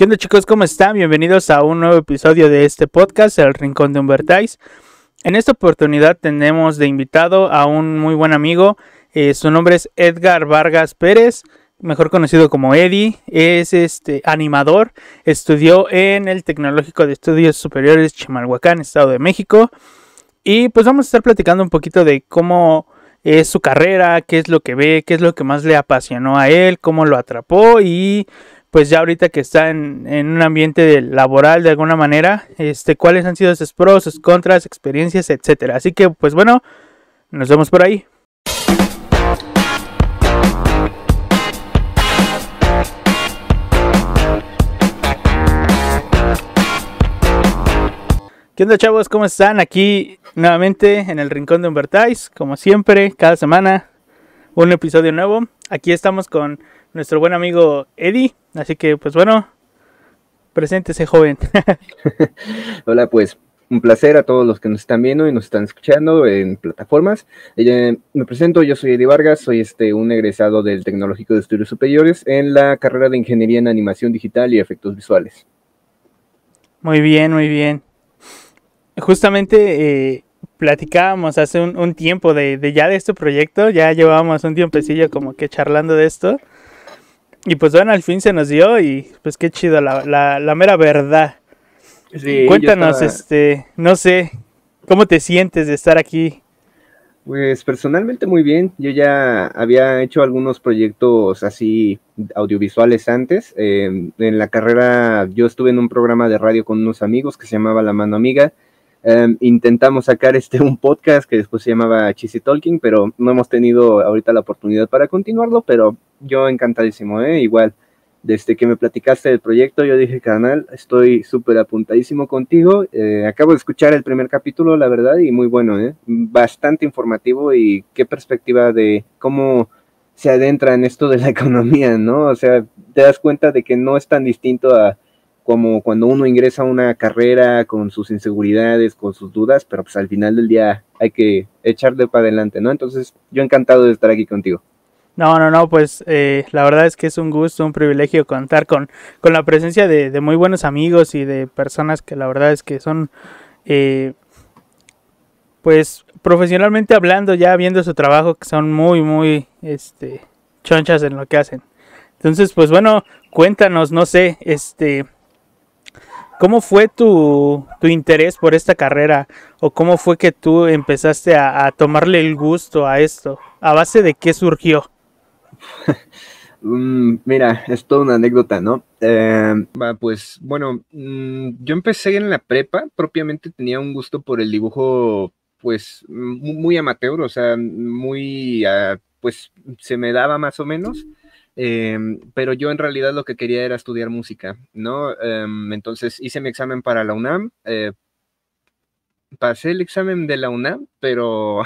¿Qué onda, chicos? ¿Cómo están? Bienvenidos a un nuevo episodio de este podcast, El Rincón de Humbertais. En esta oportunidad tenemos de invitado a un muy buen amigo. Su nombre es Edgar Vargas Pérez, mejor conocido como Eddie. Es animador. Estudió en el Tecnológico de Estudios Superiores Chimalhuacán, Estado de México. Y pues vamos a estar platicando un poquito de cómo es su carrera, qué es lo que ve, qué es lo que más le apasionó a él, cómo lo atrapó y pues ya ahorita que está en un ambiente laboral de alguna manera, cuáles han sido sus pros, sus contras, experiencias, etcétera. Así que pues bueno, nos vemos por ahí. ¿Qué onda, chavos? ¿Cómo están? Aquí nuevamente en el Rincón de Humbertais, como siempre, cada semana un episodio nuevo. Aquí estamos con nuestro buen amigo Eddie, así que pues bueno, preséntese, joven. Hola, pues un placer a todos los que nos están viendo y nos están escuchando en plataformas. Me presento, yo soy Eddie Vargas, soy un egresado del Tecnológico de Estudios Superiores en la carrera de Ingeniería en Animación Digital y Efectos Visuales. Muy bien, muy bien. Justamente platicábamos hace un tiempo de ya de este proyecto, ya llevábamos un tiempecillo como que charlando de esto. Y pues bueno, al fin se nos dio y pues qué chido, la mera verdad. Sí, Cuéntanos, no sé, ¿cómo te sientes de estar aquí? Pues personalmente muy bien, yo ya había hecho algunos proyectos así audiovisuales antes. En la carrera yo estuve en un programa de radio con unos amigos que se llamaba La Mano Amiga. Intentamos sacar un podcast que después se llamaba Cheesy Talking, pero no hemos tenido ahorita la oportunidad para continuarlo, pero yo encantadísimo, igual. Desde que me platicaste del proyecto, yo dije, carnal, estoy súper apuntadísimo contigo. Acabo de escuchar el primer capítulo, la verdad, y muy bueno, bastante informativo y qué perspectiva de cómo se adentra en esto de la economía, ¿no? O sea, te das cuenta de que no es tan distinto a como cuando uno ingresa a una carrera con sus inseguridades, con sus dudas, pero pues al final del día hay que echarle para adelante, ¿no? Entonces, yo encantado de estar aquí contigo. No, pues la verdad es que es un gusto, un privilegio contar con la presencia de muy buenos amigos y de personas que la verdad es que son, pues profesionalmente hablando, ya viendo su trabajo, que son muy, chonchas en lo que hacen. Entonces, pues bueno, cuéntanos, no sé, ¿cómo fue tu interés por esta carrera? ¿O cómo fue que tú empezaste a tomarle el gusto a esto? ¿A base de qué surgió? Mira, es toda una anécdota, ¿no? Pues bueno, yo empecé en la prepa, propiamente tenía un gusto por el dibujo, pues muy amateur, o sea, pues se me daba más o menos, pero yo en realidad lo que quería era estudiar música, ¿no? Entonces hice mi examen para la UNAM, pasé el examen de la UNAM, pero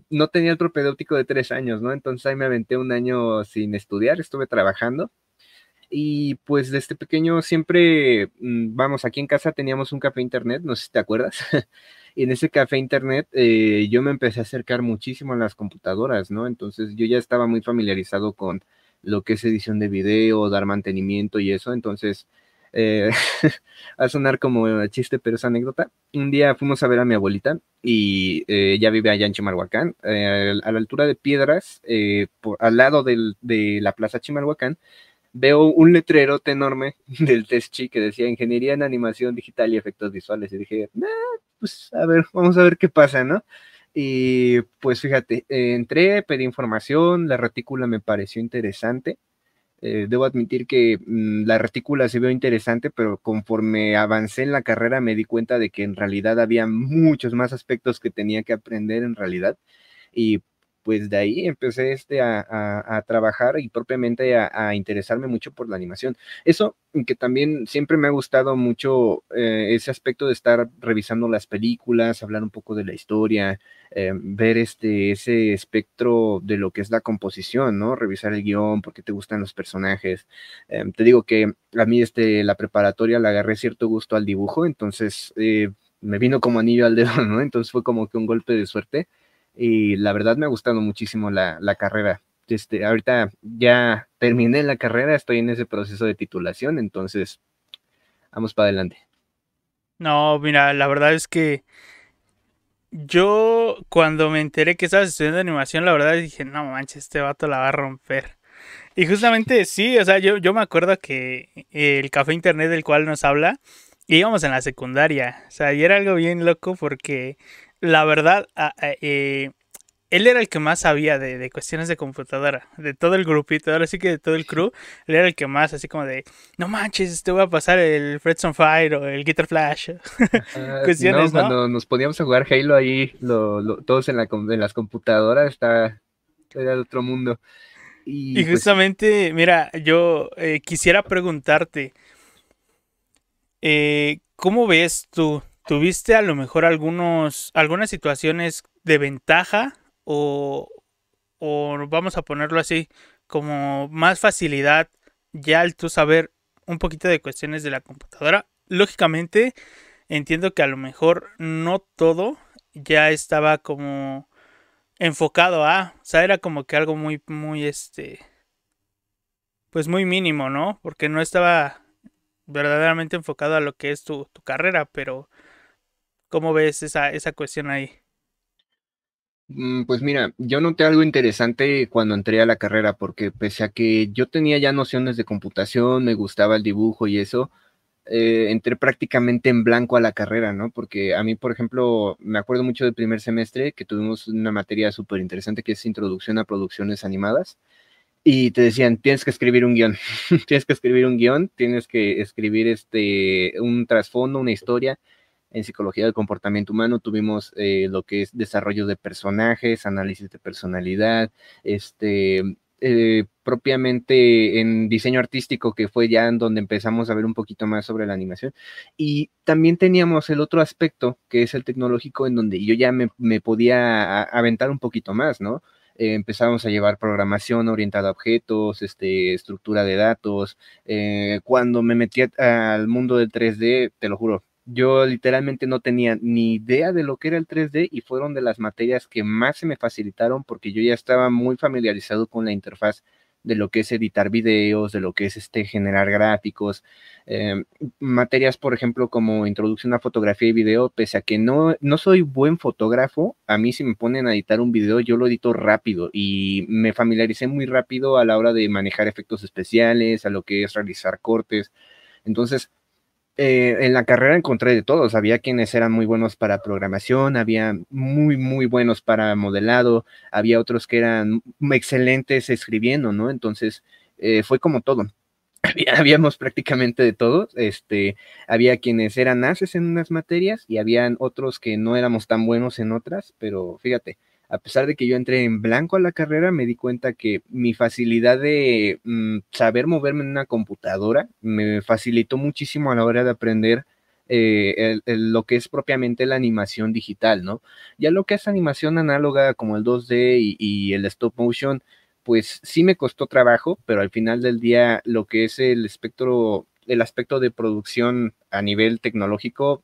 no tenía el propedéutico de 3 años, ¿no? Entonces ahí me aventé un año sin estudiar, estuve trabajando. Y pues desde pequeño siempre, vamos, aquí en casa teníamos un café internet, no sé si te acuerdas. Y en ese café internet yo me empecé a acercar muchísimo a las computadoras, ¿no? Entonces yo ya estaba muy familiarizado con lo que es edición de video, dar mantenimiento y eso. Entonces, eh, va a sonar como chiste, pero es anécdota. Un día fuimos a ver a mi abuelita y ella vive allá en Chimalhuacán, a la altura de Piedras, al lado de la Plaza Chimalhuacán. Veo un letrerote enorme del TESCHI que decía Ingeniería en Animación Digital y Efectos Visuales. Y dije, pues a ver, vamos a ver qué pasa, ¿no? Y pues fíjate, entré, pedí información, la retícula me pareció interesante. Debo admitir que la retícula se vio interesante, pero conforme avancé en la carrera me di cuenta de que en realidad había muchos más aspectos que tenía que aprender en realidad. Y pues de ahí empecé a trabajar y propiamente a interesarme mucho por la animación. Eso que también siempre me ha gustado mucho, ese aspecto de estar revisando las películas, hablar un poco de la historia, ver ese espectro de lo que es la composición, ¿no? Revisar el guión, por qué te gustan los personajes. Te digo que a mí la preparatoria le agarré cierto gusto al dibujo, entonces me vino como anillo al dedo, ¿no? Entonces fue como que un golpe de suerte y la verdad me ha gustado muchísimo la carrera. Ahorita ya terminé la carrera, estoy en ese proceso de titulación, entonces vamos para adelante. No, mira, la verdad es que yo cuando me enteré que estabas estudiando animación, la verdad dije, no manches, este vato la va a romper. Y justamente sí, o sea, yo me acuerdo que el café internet del cual nos habla, íbamos en la secundaria, o sea, y era algo bien loco porque la verdad, él era el que más sabía de cuestiones de computadora, de todo el grupito, ahora sí que de todo el crew, él era el que más, así como de, no manches, te voy a pasar el Frets on Fire o el Guitar Flash, No, cuestiones, ¿no? cuando nos poníamos a jugar Halo ahí, todos en las computadoras, era el otro mundo. Y Y pues sí. justamente, mira, yo quisiera preguntarte, ¿cómo ves tú? ¿Tuviste a lo mejor algunas situaciones de ventaja o vamos a ponerlo así, como más facilidad ya al tú saber un poquito de cuestiones de la computadora? Lógicamente, entiendo que a lo mejor no todo ya estaba como enfocado o sea, era como que algo muy, pues muy mínimo, ¿no? Porque no estaba verdaderamente enfocado a lo que es tu carrera, pero ¿cómo ves esa cuestión ahí? Pues mira, yo noté algo interesante cuando entré a la carrera, porque pese a que yo tenía ya nociones de computación, me gustaba el dibujo y eso, entré prácticamente en blanco a la carrera, ¿no? Porque a mí, por ejemplo, me acuerdo mucho del primer semestre que tuvimos una materia súper interesante que es Introducción a Producciones Animadas. Y te decían, tienes que escribir un guión, tienes que escribir un guión, tienes que escribir un trasfondo, una historia. En psicología del comportamiento humano tuvimos lo que es desarrollo de personajes, análisis de personalidad, propiamente en diseño artístico, que fue ya en donde empezamos a ver un poquito más sobre la animación. Y también teníamos el otro aspecto, que es el tecnológico, en donde yo ya me podía aventar un poquito más, ¿no? Empezamos a llevar programación orientada a objetos, estructura de datos. Cuando me metí al mundo del 3D, te lo juro, yo literalmente no tenía ni idea de lo que era el 3D y fueron de las materias que más se me facilitaron porque yo ya estaba muy familiarizado con la interfaz de lo que es editar videos, de lo que es generar gráficos, eh, materias, por ejemplo, como introducción a fotografía y video, pese a que no soy buen fotógrafo, a mí si me ponen a editar un video, yo lo edito rápido y me familiaricé muy rápido a la hora de manejar efectos especiales, a lo que es realizar cortes. Entonces, en la carrera encontré de todos, había quienes eran muy buenos para programación, había muy buenos para modelado, había otros que eran excelentes escribiendo, ¿no? Entonces, fue como todo. Habíamos prácticamente de todos, había quienes eran haces en unas materias y habían otros que no éramos tan buenos en otras, pero fíjate, a pesar de que yo entré en blanco a la carrera, me di cuenta que mi facilidad de saber moverme en una computadora me facilitó muchísimo a la hora de aprender lo que es propiamente la animación digital, ¿no? Ya lo que es animación análoga como el 2D y el stop motion, pues sí me costó trabajo, pero al final del día lo que es el aspecto de producción a nivel tecnológico,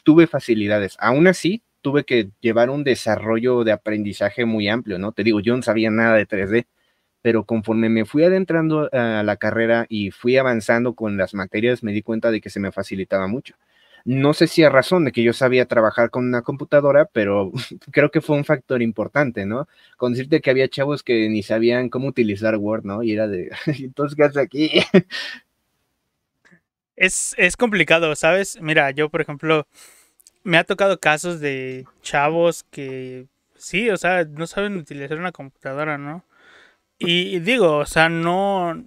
tuve facilidades. Aún así, tuve que llevar un desarrollo de aprendizaje muy amplio, ¿no? Te digo, yo no sabía nada de 3D, pero conforme me fui adentrando a la carrera y fui avanzando con las materias, me di cuenta de que se me facilitaba mucho. No sé si a razón de que yo sabía trabajar con una computadora, pero creo que fue un factor importante, ¿no? Con decirte que había chavos que ni sabían cómo utilizar Word, ¿no? Y era de, entonces, ¿qué haces aquí? Es complicado, ¿sabes? Mira, yo por ejemplo, me ha tocado casos de chavos que sí, o sea, no saben utilizar una computadora, ¿no? Y digo, o sea, no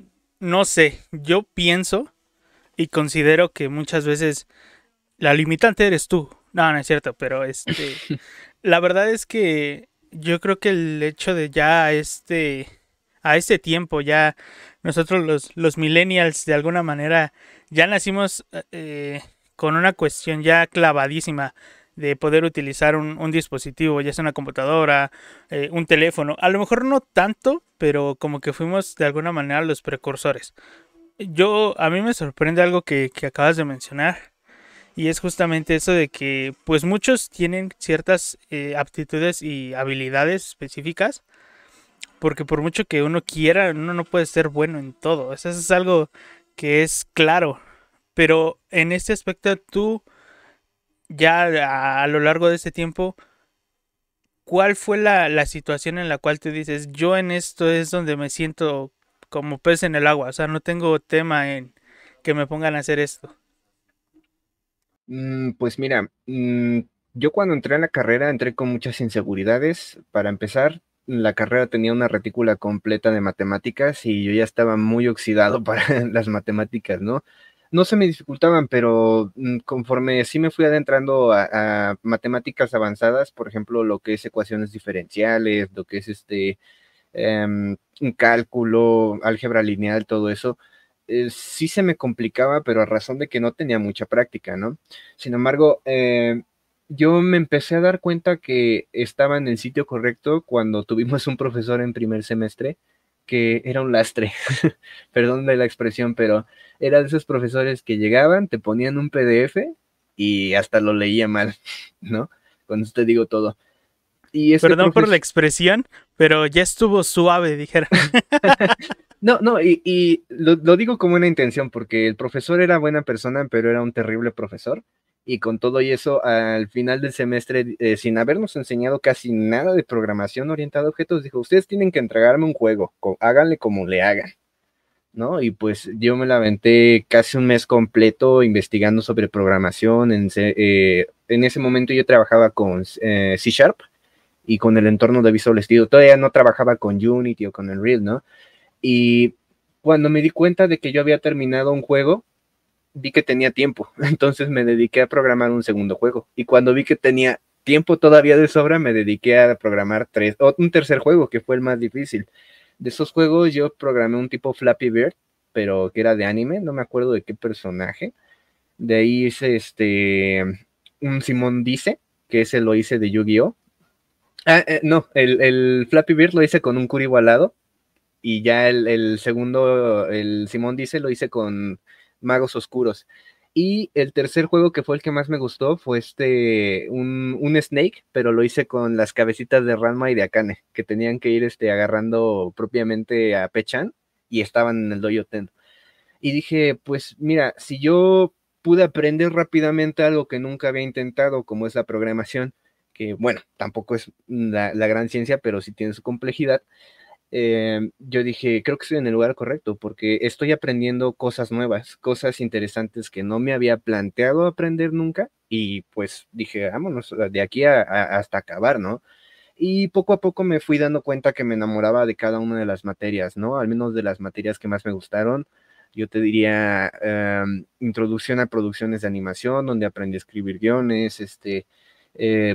sé, yo pienso y considero que muchas veces la limitante eres tú. No, no es cierto, pero la verdad es que yo creo que el hecho de ya a este tiempo, ya nosotros los millennials de alguna manera ya nacimos con una cuestión ya clavadísima de poder utilizar un dispositivo, ya sea una computadora, un teléfono. A lo mejor no tanto, pero como que fuimos de alguna manera los precursores. A mí me sorprende algo que acabas de mencionar y es justamente eso de que pues muchos tienen ciertas aptitudes y habilidades específicas, porque por mucho que uno quiera, uno no puede ser bueno en todo. Eso es algo que es claro. Pero en este aspecto, tú ya a lo largo de este tiempo, ¿cuál fue la situación en la cual tú dices, yo en esto es donde me siento como pez en el agua? O sea, no tengo tema en que me pongan a hacer esto. Pues mira, yo cuando entré a la carrera entré con muchas inseguridades. Para empezar, la carrera tenía una retícula completa de matemáticas y yo ya estaba muy oxidado para las matemáticas, ¿no? No se me dificultaban, pero conforme sí me fui adentrando a matemáticas avanzadas, por ejemplo, lo que es ecuaciones diferenciales, lo que es un cálculo, álgebra lineal, todo eso, sí se me complicaba, pero a razón de que no tenía mucha práctica, ¿no? Sin embargo, yo me empecé a dar cuenta que estaba en el sitio correcto cuando tuvimos un profesor en primer semestre que era un lastre, perdón de la expresión, pero era de esos profesores que llegaban, te ponían un PDF y hasta lo leía mal, ¿no? Con esto te digo todo. Y este Perdón por la profesor, expresión, pero ya estuvo suave, dijera. no, no, y lo digo como una intención, porque el profesor era buena persona, pero era un terrible profesor. Y con todo y eso, al final del semestre, sin habernos enseñado casi nada de programación orientada a objetos, dijo, ustedes tienen que entregarme un juego, háganle como le hagan, ¿no? Y pues yo me la aventé casi un mes completo investigando sobre programación. En ese momento yo trabajaba con C Sharp y con el entorno de Visual Studio. Todavía no trabajaba con Unity o con Unreal, ¿no? Y cuando me di cuenta de que yo había terminado un juego, vi que tenía tiempo. Entonces me dediqué a programar un segundo juego. Y cuando vi que tenía tiempo todavía de sobra, me dediqué a programar un tercer juego, que fue el más difícil. De esos juegos yo programé un tipo Flappy Bird, pero que era de anime, no me acuerdo de qué personaje. De ahí hice un Simón Dice, que ese lo hice de Yu-Gi-Oh! No, el Flappy Bird lo hice con un Curi alado y ya el segundo, el Simón Dice, lo hice con Magos Oscuros. Y el tercer juego que fue el que más me gustó fue un Snake, pero lo hice con las cabecitas de Ranma y de Akane, que tenían que ir agarrando propiamente a Pechan y estaban en el Dojo Ten. Y dije, pues mira, si yo pude aprender rápidamente algo que nunca había intentado, como es la programación, que bueno, tampoco es la gran ciencia, pero sí tiene su complejidad, yo dije, creo que estoy en el lugar correcto porque estoy aprendiendo cosas nuevas, cosas interesantes que no me había planteado aprender nunca y pues dije, vámonos de aquí hasta acabar, ¿no? Y poco a poco me fui dando cuenta que me enamoraba de cada una de las materias, ¿no? Al menos de las materias que más me gustaron. Yo te diría introducción a producciones de animación, donde aprendí a escribir guiones,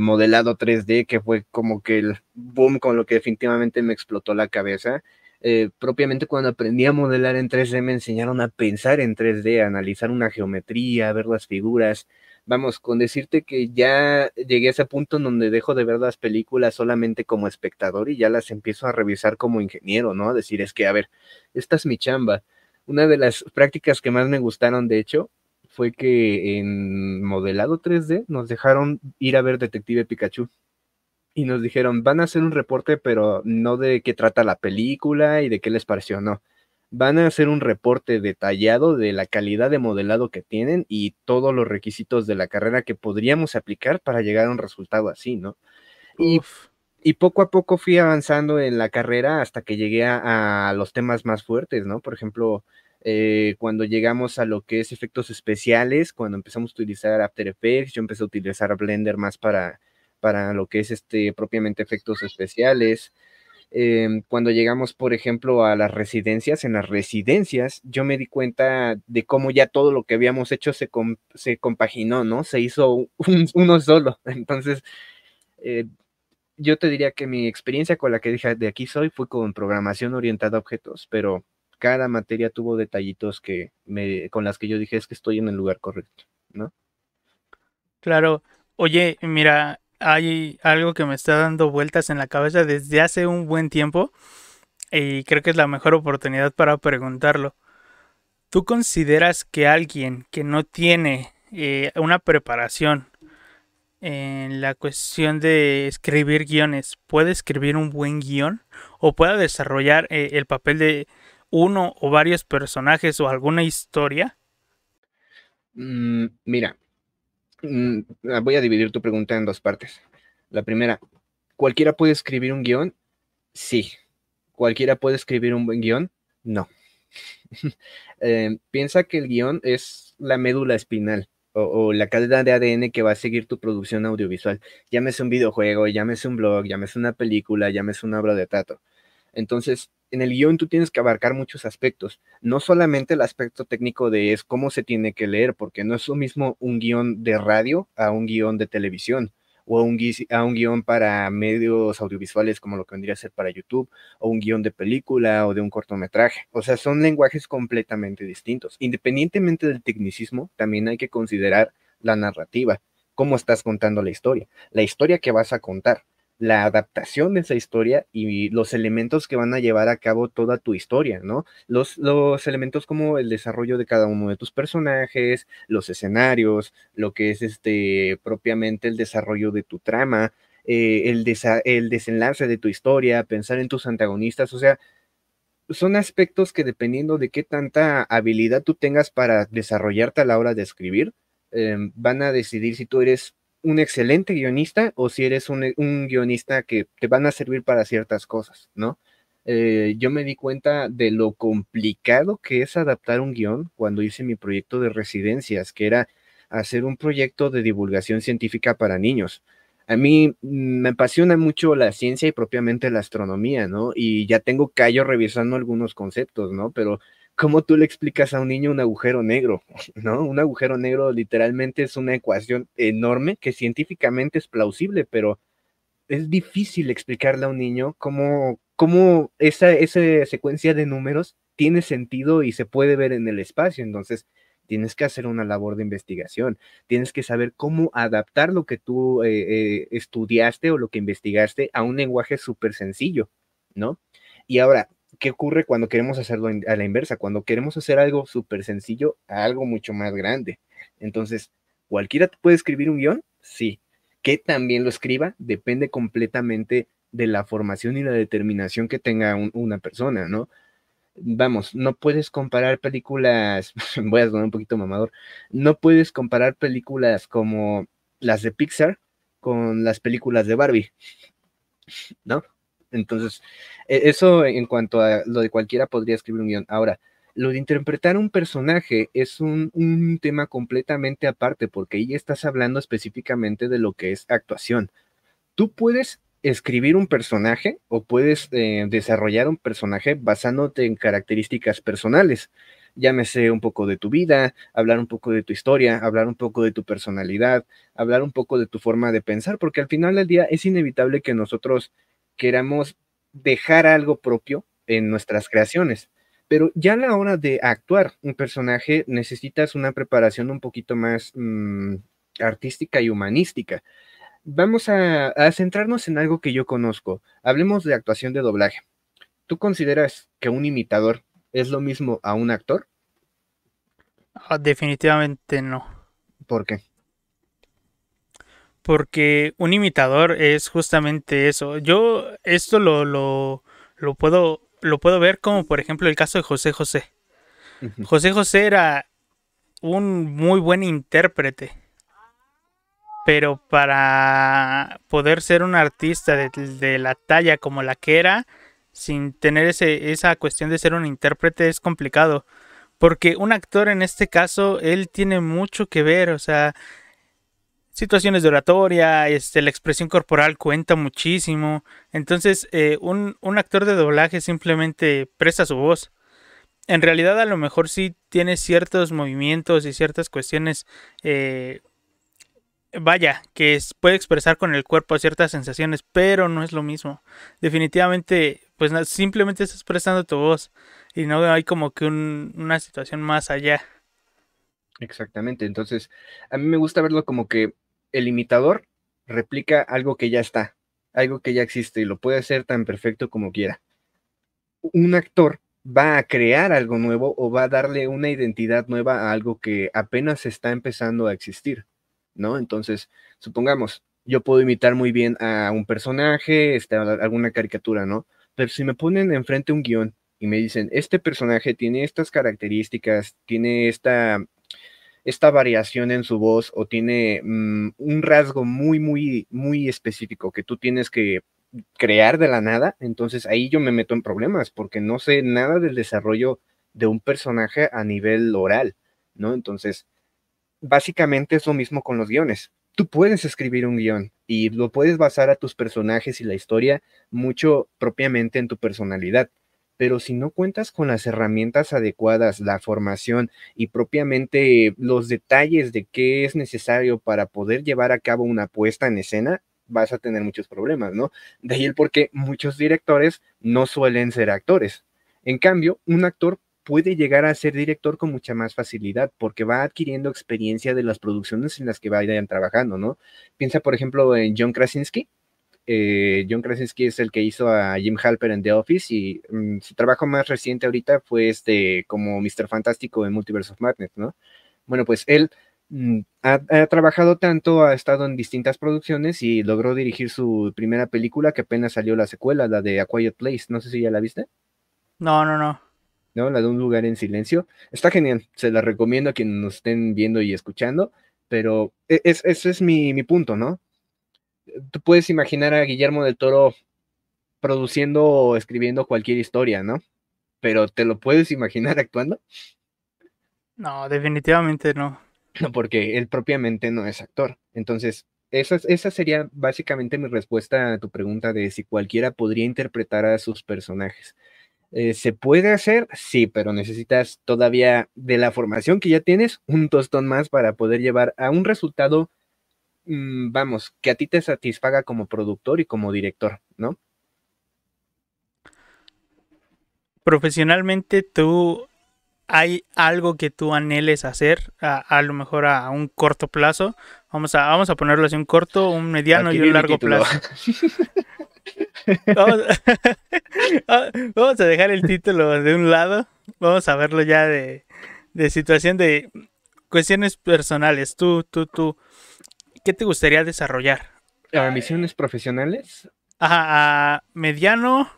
modelado 3D, que fue como que el boom con lo que definitivamente me explotó la cabeza. Propiamente cuando aprendí a modelar en 3D me enseñaron a pensar en 3D, a analizar una geometría, a ver las figuras. Vamos, con decirte que ya llegué a ese punto en donde dejo de ver las películas solamente como espectador y ya las empiezo a revisar como ingeniero, ¿no? A decir, es que, a ver, esta es mi chamba. Una de las prácticas que más me gustaron, de hecho, fue que en modelado 3D nos dejaron ir a ver Detective Pikachu y nos dijeron, van a hacer un reporte, pero no de qué trata la película y de qué les pareció, no. Van a hacer un reporte detallado de la calidad de modelado que tienen y todos los requisitos de la carrera que podríamos aplicar para llegar a un resultado así, ¿no? Y, Uf. y poco a poco fui avanzando en la carrera hasta que llegué a los temas más fuertes, ¿no? Por ejemplo, cuando llegamos a lo que es efectos especiales, cuando empezamos a utilizar After Effects, yo empecé a utilizar Blender más para lo que es propiamente efectos especiales. Cuando llegamos, por ejemplo, a las residencias, en las residencias, yo me di cuenta de cómo ya todo lo que habíamos hecho se compaginó, ¿no? Se hizo uno solo. Entonces, eh, yo te diría que mi experiencia con la que dije de aquí soy fue con programación orientada a objetos, pero cada materia tuvo detallitos con las que yo dije es que estoy en el lugar correcto, ¿no? Claro. Oye, mira, hay algo que me está dando vueltas en la cabeza desde hace un buen tiempo y creo que es la mejor oportunidad para preguntarlo. ¿Tú consideras que alguien que no tiene una preparación en la cuestión de escribir guiones puede escribir un buen guión? o pueda desarrollar el papel de uno o varios personajes o alguna historia? Mira, voy a dividir tu pregunta en dos partes. La primera, ¿cualquiera puede escribir un guión? Sí. ¿Cualquiera puede escribir un buen guión? No. Piensa que el guión es la médula espinal o la cadena de ADN que va a seguir tu producción audiovisual. Llámese un videojuego, llámese un blog, llámese una película, llámese una obra de teatro. Entonces, en el guión tú tienes que abarcar muchos aspectos, no solamente el aspecto técnico de es cómo se tiene que leer, porque no es lo mismo un guión de radio a un guión de televisión, o a un guión para medios audiovisuales como lo que vendría a ser para YouTube, o un guión de película o de un cortometraje. O sea, son lenguajes completamente distintos. Independientemente del tecnicismo, también hay que considerar la narrativa, cómo estás contando la historia que vas a contar, la adaptación de esa historia y los elementos que van a llevar a cabo toda tu historia, ¿no? Los elementos como el desarrollo de cada uno de tus personajes, los escenarios, lo que es propiamente el desarrollo de tu trama, el desenlace de tu historia, pensar en tus antagonistas, o sea, son aspectos que dependiendo de qué tanta habilidad tú tengas para desarrollarte a la hora de escribir, van a decidir si tú eres un excelente guionista o si eres un guionista que te van a servir para ciertas cosas, ¿no? Yo me di cuenta de lo complicado que es adaptar un guión cuando hice mi proyecto de residencias, que era hacer un proyecto de divulgación científica para niños. A mí me apasiona mucho la ciencia y propiamente la astronomía, ¿no? Y ya tengo callo revisando algunos conceptos, ¿no? Pero ¿cómo tú le explicas a un niño un agujero negro, ¿no? Un agujero negro literalmente es una ecuación enorme que científicamente es plausible, pero es difícil explicarle a un niño cómo esa secuencia de números tiene sentido y se puede ver en el espacio. Entonces, tienes que hacer una labor de investigación, tienes que saber cómo adaptar lo que tú estudiaste o lo que investigaste a un lenguaje súper sencillo, ¿no? Y ahora, ¿qué ocurre cuando queremos hacerlo a la inversa? Cuando queremos hacer algo súper sencillo a algo mucho más grande. Entonces, ¿cualquiera puede escribir un guión? Sí. Que también lo escriba depende completamente de la formación y la determinación que tenga una persona, ¿no? Vamos, no puedes comparar películas, voy a sonar un poquito mamador, no puedes comparar películas como las de Pixar con las películas de Barbie, ¿no? Entonces, eso en cuanto a lo de cualquiera podría escribir un guión. Ahora, lo de interpretar un personaje es un tema completamente aparte, porque ahí estás hablando específicamente de lo que es actuación. Tú puedes escribir un personaje o puedes desarrollar un personaje basándote en características personales. Llámese un poco de tu vida, hablar un poco de tu historia, hablar un poco de tu personalidad, hablar un poco de tu forma de pensar, porque al final del día es inevitable que nosotros queramos dejar algo propio en nuestras creaciones. Pero ya a la hora de actuar un personaje necesitas una preparación un poquito más artística y humanística. Vamos a centrarnos en algo que yo conozco. Hablemos de actuación de doblaje. ¿Tú consideras que un imitador es lo mismo a un actor? Definitivamente no. ¿Por qué? Porque un imitador es justamente eso. Yo esto lo puedo ver como por ejemplo el caso de José José. Ujú. José José era un muy buen intérprete, pero para poder ser un artista de la talla como la que era, sin tener esa cuestión de ser un intérprete es complicado. Porque un actor en este caso, él tiene mucho que ver, o sea, situaciones de oratoria, la expresión corporal cuenta muchísimo. Entonces, un actor de doblaje simplemente presta su voz. En realidad, a lo mejor sí tiene ciertos movimientos y ciertas cuestiones, vaya, que puede expresar con el cuerpo ciertas sensaciones, pero no es lo mismo. Definitivamente, pues simplemente estás prestando tu voz y no hay como que una situación más allá. Exactamente. Entonces, a mí me gusta verlo como que el imitador replica algo que ya está, algo que ya existe y lo puede hacer tan perfecto como quiera. Un actor va a crear algo nuevo o va a darle una identidad nueva a algo que apenas está empezando a existir, ¿no? Entonces, supongamos, yo puedo imitar muy bien a un personaje, alguna caricatura, ¿no? Pero si me ponen enfrente un guión y me dicen, este personaje tiene estas características, tiene esta variación en su voz o tiene un rasgo muy, muy, muy específico que tú tienes que crear de la nada, entonces ahí yo me meto en problemas porque no sé nada del desarrollo de un personaje a nivel oral, ¿no? Entonces, básicamente es lo mismo con los guiones. Tú puedes escribir un guión y lo puedes basar a tus personajes y la historia mucho propiamente en tu personalidad. Pero si no cuentas con las herramientas adecuadas, la formación y propiamente los detalles de qué es necesario para poder llevar a cabo una puesta en escena, vas a tener muchos problemas, ¿no? De ahí el por qué muchos directores no suelen ser actores. En cambio, un actor puede llegar a ser director con mucha más facilidad porque va adquiriendo experiencia de las producciones en las que vayan trabajando, ¿no? Piensa, por ejemplo, en John Krasinski. John Krasinski es el que hizo a Jim Halper en The Office y su trabajo más reciente ahorita fue como Mr. Fantástico en Multiverse of Madness, ¿no? Bueno, pues él ha trabajado tanto, ha estado en distintas producciones y logró dirigir su primera película que apenas salió la secuela, la de A Quiet Place, no sé si ya la viste. No, no, no. ¿No? La de Un lugar en silencio. Está genial, se la recomiendo a quienes nos estén viendo y escuchando, pero ese es mi punto, ¿no? Tú puedes imaginar a Guillermo del Toro produciendo o escribiendo cualquier historia, ¿no? Pero ¿te lo puedes imaginar actuando? No, definitivamente no. No, porque él propiamente no es actor. Entonces, esa sería básicamente mi respuesta a tu pregunta de si cualquiera podría interpretar a sus personajes. ¿Se puede hacer? Sí, pero necesitas todavía de la formación que ya tienes un tostón más para poder llevar a un resultado, vamos, que a ti te satisfaga como productor y como director, ¿no? Profesionalmente, ¿tú hay algo que tú anheles hacer a lo mejor a un corto plazo? Vamos a ponerlo así, un corto, un mediano y un Adquirir mi largo título. plazo. Vamos, vamos a dejar el título de un lado. Vamos a verlo ya de situación de cuestiones personales. Tú, ¿qué te gustaría desarrollar? Misiones profesionales. Ajá, a mediano,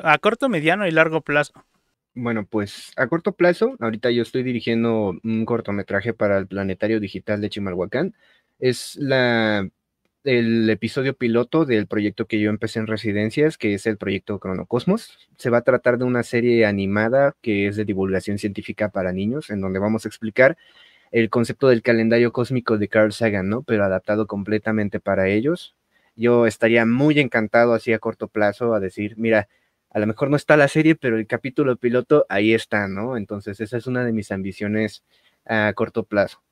a corto, mediano y largo plazo. Bueno, pues a corto plazo, ahorita yo estoy dirigiendo un cortometraje para el Planetario Digital de Chimalhuacán. Es el episodio piloto del proyecto que yo empecé en residencias, que es el proyecto Cronocosmos. Se va a tratar de una serie animada que es de divulgación científica para niños, en donde vamos a explicar el concepto del calendario cósmico de Carl Sagan, ¿no? Pero adaptado completamente para ellos. Yo estaría muy encantado así a corto plazo a decir, mira, a lo mejor no está la serie, pero el capítulo piloto ahí está, ¿no? Entonces esa es una de mis ambiciones a corto plazo.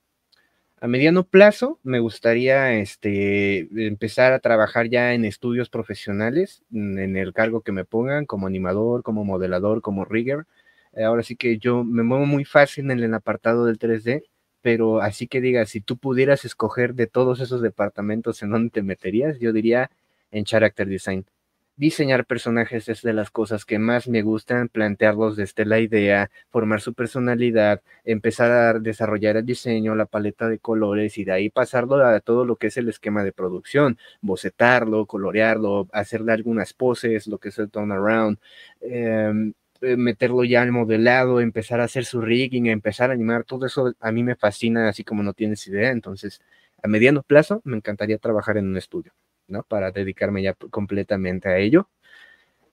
A mediano plazo me gustaría empezar a trabajar ya en estudios profesionales, en el cargo que me pongan, como animador, como modelador, como rigger. Ahora sí que yo me muevo muy fácil en el apartado del 3D, pero así que diga, si tú pudieras escoger de todos esos departamentos en dónde te meterías, yo diría en Character Design. Diseñar personajes es de las cosas que más me gustan, plantearlos desde la idea, formar su personalidad, empezar a desarrollar el diseño, la paleta de colores y de ahí pasarlo a todo lo que es el esquema de producción, bocetarlo, colorearlo, hacerle algunas poses, lo que es el turnaround, meterlo ya al modelado, empezar a hacer su rigging, empezar a animar, todo eso a mí me fascina, así como no tienes idea. Entonces, a mediano plazo me encantaría trabajar en un estudio, ¿no? Para dedicarme ya completamente a ello.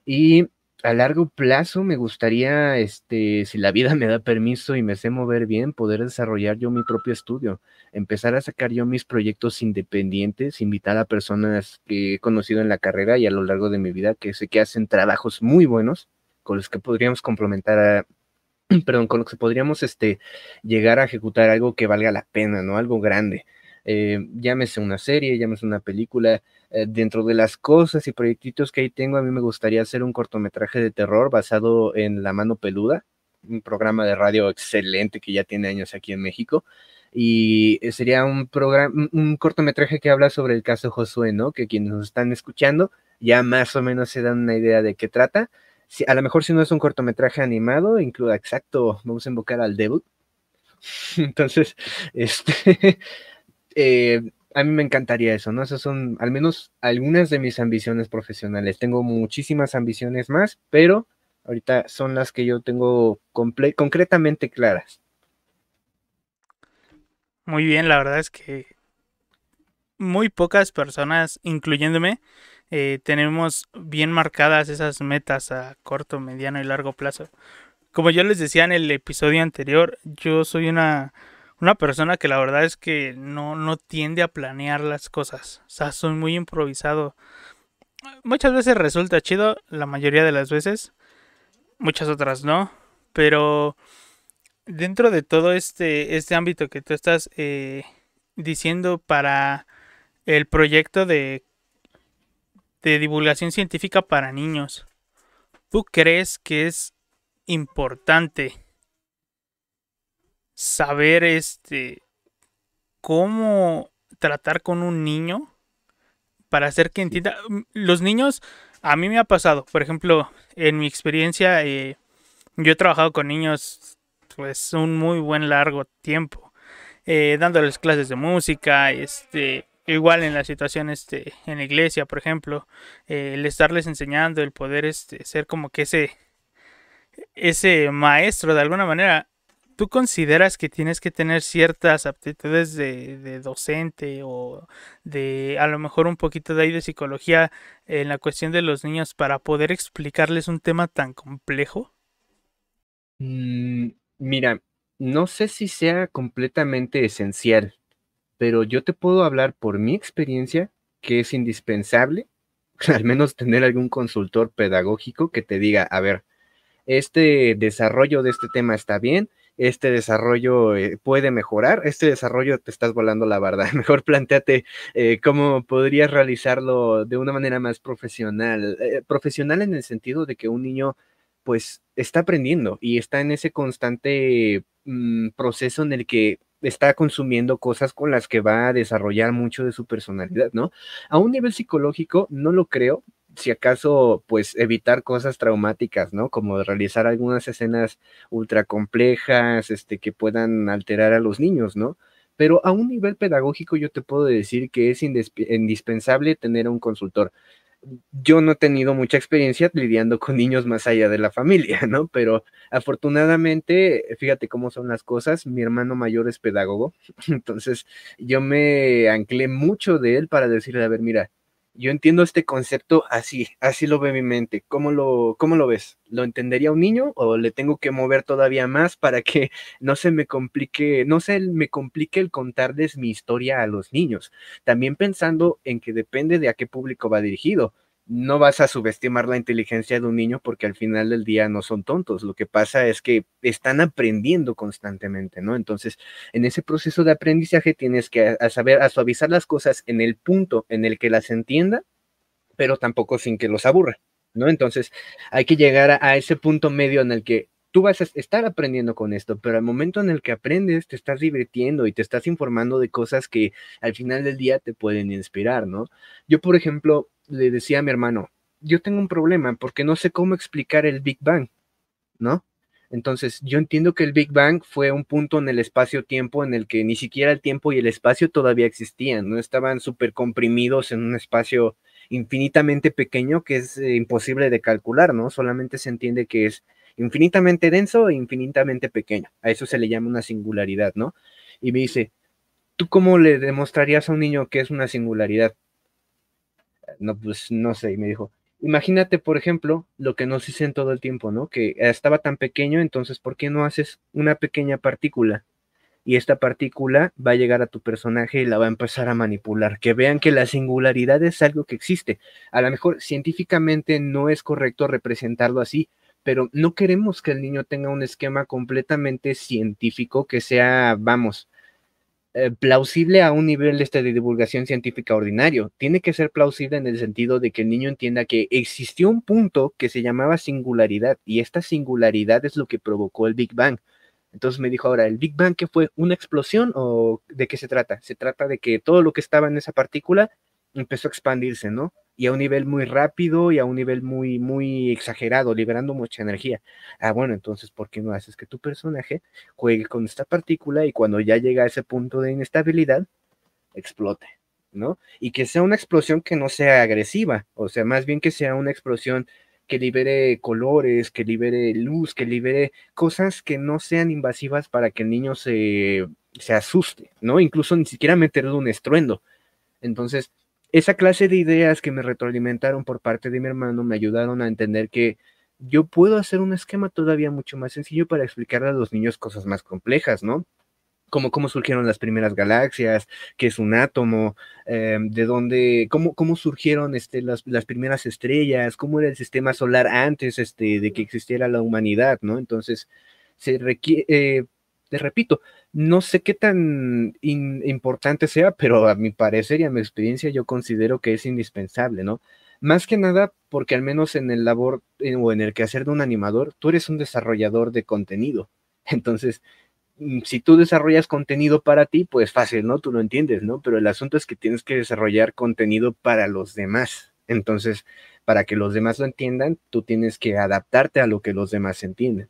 Y a largo plazo me gustaría, si la vida me da permiso y me sé mover bien, poder desarrollar yo mi propio estudio, empezar a sacar yo mis proyectos independientes, invitar a personas que he conocido en la carrera y a lo largo de mi vida que sé que hacen trabajos muy buenos con los que podríamos complementar perdón, con los que podríamos llegar a ejecutar algo que valga la pena, ¿no? Algo grande. Llámese una serie, llámese una película. Dentro de las cosas y proyectitos que ahí tengo, a mí me gustaría hacer un cortometraje de terror basado en La Mano Peluda, un programa de radio excelente que ya tiene años aquí en México. Y sería un cortometraje que habla sobre el caso Josué, ¿no? Que quienes nos están escuchando ya más o menos se dan una idea de qué trata. Si, a lo mejor si no es un cortometraje animado, incluso exacto, vamos a invocar al Devil. Entonces, eh, a mí me encantaría eso, ¿no? Esas son al menos algunas de mis ambiciones profesionales. Tengo muchísimas ambiciones más, pero ahorita son las que yo tengo concretamente claras. Muy bien, la verdad es que muy pocas personas, incluyéndome, tenemos bien marcadas esas metas a corto, mediano y largo plazo. Como yo les decía en el episodio anterior, yo soy una persona que la verdad es que no tiende a planear las cosas. O sea, soy muy improvisado. Muchas veces resulta chido, la mayoría de las veces, muchas otras no. Pero dentro de todo este ámbito que tú estás diciendo para el proyecto de divulgación científica para niños, ¿tú crees que es importante saber cómo tratar con un niño para hacer que entienda? Los niños, a mí me ha pasado, por ejemplo, en mi experiencia, yo he trabajado con niños pues un muy buen largo tiempo, dándoles clases de música, igual en la situación en la iglesia, por ejemplo, el estarles enseñando, el poder ser como que ese maestro de alguna manera. ¿Tú consideras que tienes que tener ciertas aptitudes de docente o de a lo mejor un poquito de ahí de psicología en la cuestión de los niños para poder explicarles un tema tan complejo? Mira, no sé si sea completamente esencial, pero yo te puedo hablar por mi experiencia que es indispensable, al menos tener algún consultor pedagógico que te diga, a ver, este desarrollo de este tema está bien, este desarrollo puede mejorar, este desarrollo te estás volando la barda. Mejor planteate cómo podrías realizarlo de una manera más profesional. Profesional en el sentido de que un niño pues está aprendiendo y está en ese constante proceso en el que está consumiendo cosas con las que va a desarrollar mucho de su personalidad, ¿no? A un nivel psicológico no lo creo, si acaso, pues evitar cosas traumáticas, ¿no? Como realizar algunas escenas ultra complejas, que puedan alterar a los niños, ¿no? Pero a un nivel pedagógico yo te puedo decir que es indispensable tener un consultor. Yo no he tenido mucha experiencia lidiando con niños más allá de la familia, ¿no? Pero afortunadamente, fíjate cómo son las cosas, mi hermano mayor es pedagogo, entonces yo me anclé mucho de él para decirle, a ver, mira, yo entiendo este concepto así, así lo ve mi mente. Cómo lo ves? ¿Lo entendería un niño o le tengo que mover todavía más para que no se me complique, no se me complique el contarles mi historia a los niños? También pensando en que depende de a qué público va dirigido. No vas a subestimar la inteligencia de un niño porque al final del día no son tontos. Lo que pasa es que están aprendiendo constantemente, ¿no? Entonces, en ese proceso de aprendizaje tienes que saber a suavizar las cosas en el punto en el que las entienda, pero tampoco sin que los aburra, ¿no? Entonces hay que llegar a ese punto medio en el que tú vas a estar aprendiendo con esto, pero al momento en el que aprendes te estás divirtiendo y te estás informando de cosas que al final del día te pueden inspirar, ¿no? Yo, por ejemplo, le decía a mi hermano, yo tengo un problema porque no sé cómo explicar el Big Bang, ¿no? Entonces, yo entiendo que el Big Bang fue un punto en el espacio-tiempo en el que ni siquiera el tiempo y el espacio todavía existían, no estaban súper comprimidos en un espacio infinitamente pequeño que es imposible de calcular, ¿no? Solamente se entiende que es infinitamente denso e infinitamente pequeño. A eso se le llama una singularidad, ¿no? Y me dice, ¿tú cómo le demostrarías a un niño que es una singularidad? No, pues no sé, y me dijo, imagínate, por ejemplo, lo que nos dicen todo el tiempo, ¿no? Que estaba tan pequeño, entonces, ¿por qué no haces una pequeña partícula? Y esta partícula va a llegar a tu personaje y la va a empezar a manipular. Que vean que la singularidad es algo que existe. A lo mejor científicamente no es correcto representarlo así, pero no queremos que el niño tenga un esquema completamente científico que sea, vamos, plausible a un nivel de divulgación científica ordinario. Tiene que ser plausible en el sentido de que el niño entienda que existió un punto que se llamaba singularidad y esta singularidad es lo que provocó el Big Bang. Entonces me dijo, ahora, ¿el Big Bang qué fue? ¿Una explosión o de qué se trata? Se trata de que todo lo que estaba en esa partícula empezó a expandirse, ¿no? Y a un nivel muy rápido y a un nivel muy, muy exagerado, liberando mucha energía. Ah, bueno, entonces, ¿por qué no haces que tu personaje juegue con esta partícula y cuando ya llega a ese punto de inestabilidad, explote? ¿no? Y que sea una explosión que no sea agresiva, o sea, más bien que sea una explosión que libere colores, que libere luz, que libere cosas que no sean invasivas para que el niño se asuste, ¿no? Incluso ni siquiera meterle un estruendo. Entonces, esa clase de ideas que me retroalimentaron por parte de mi hermano me ayudaron a entender que yo puedo hacer un esquema todavía mucho más sencillo para explicarle a los niños cosas más complejas, ¿no? Como cómo surgieron las primeras galaxias, qué es un átomo, de dónde, cómo surgieron las primeras estrellas, cómo era el sistema solar antes de que existiera la humanidad, ¿no? Entonces, se requiere, te repito, no sé qué tan importante sea, pero a mi parecer y a mi experiencia yo considero que es indispensable, ¿no? Más que nada porque al menos en el labor o en el quehacer de un animador, tú eres un desarrollador de contenido. Entonces, si tú desarrollas contenido para ti, pues fácil, ¿no? Tú lo entiendes, ¿no? Pero el asunto es que tienes que desarrollar contenido para los demás. Entonces, para que los demás lo entiendan, tú tienes que adaptarte a lo que los demás entienden.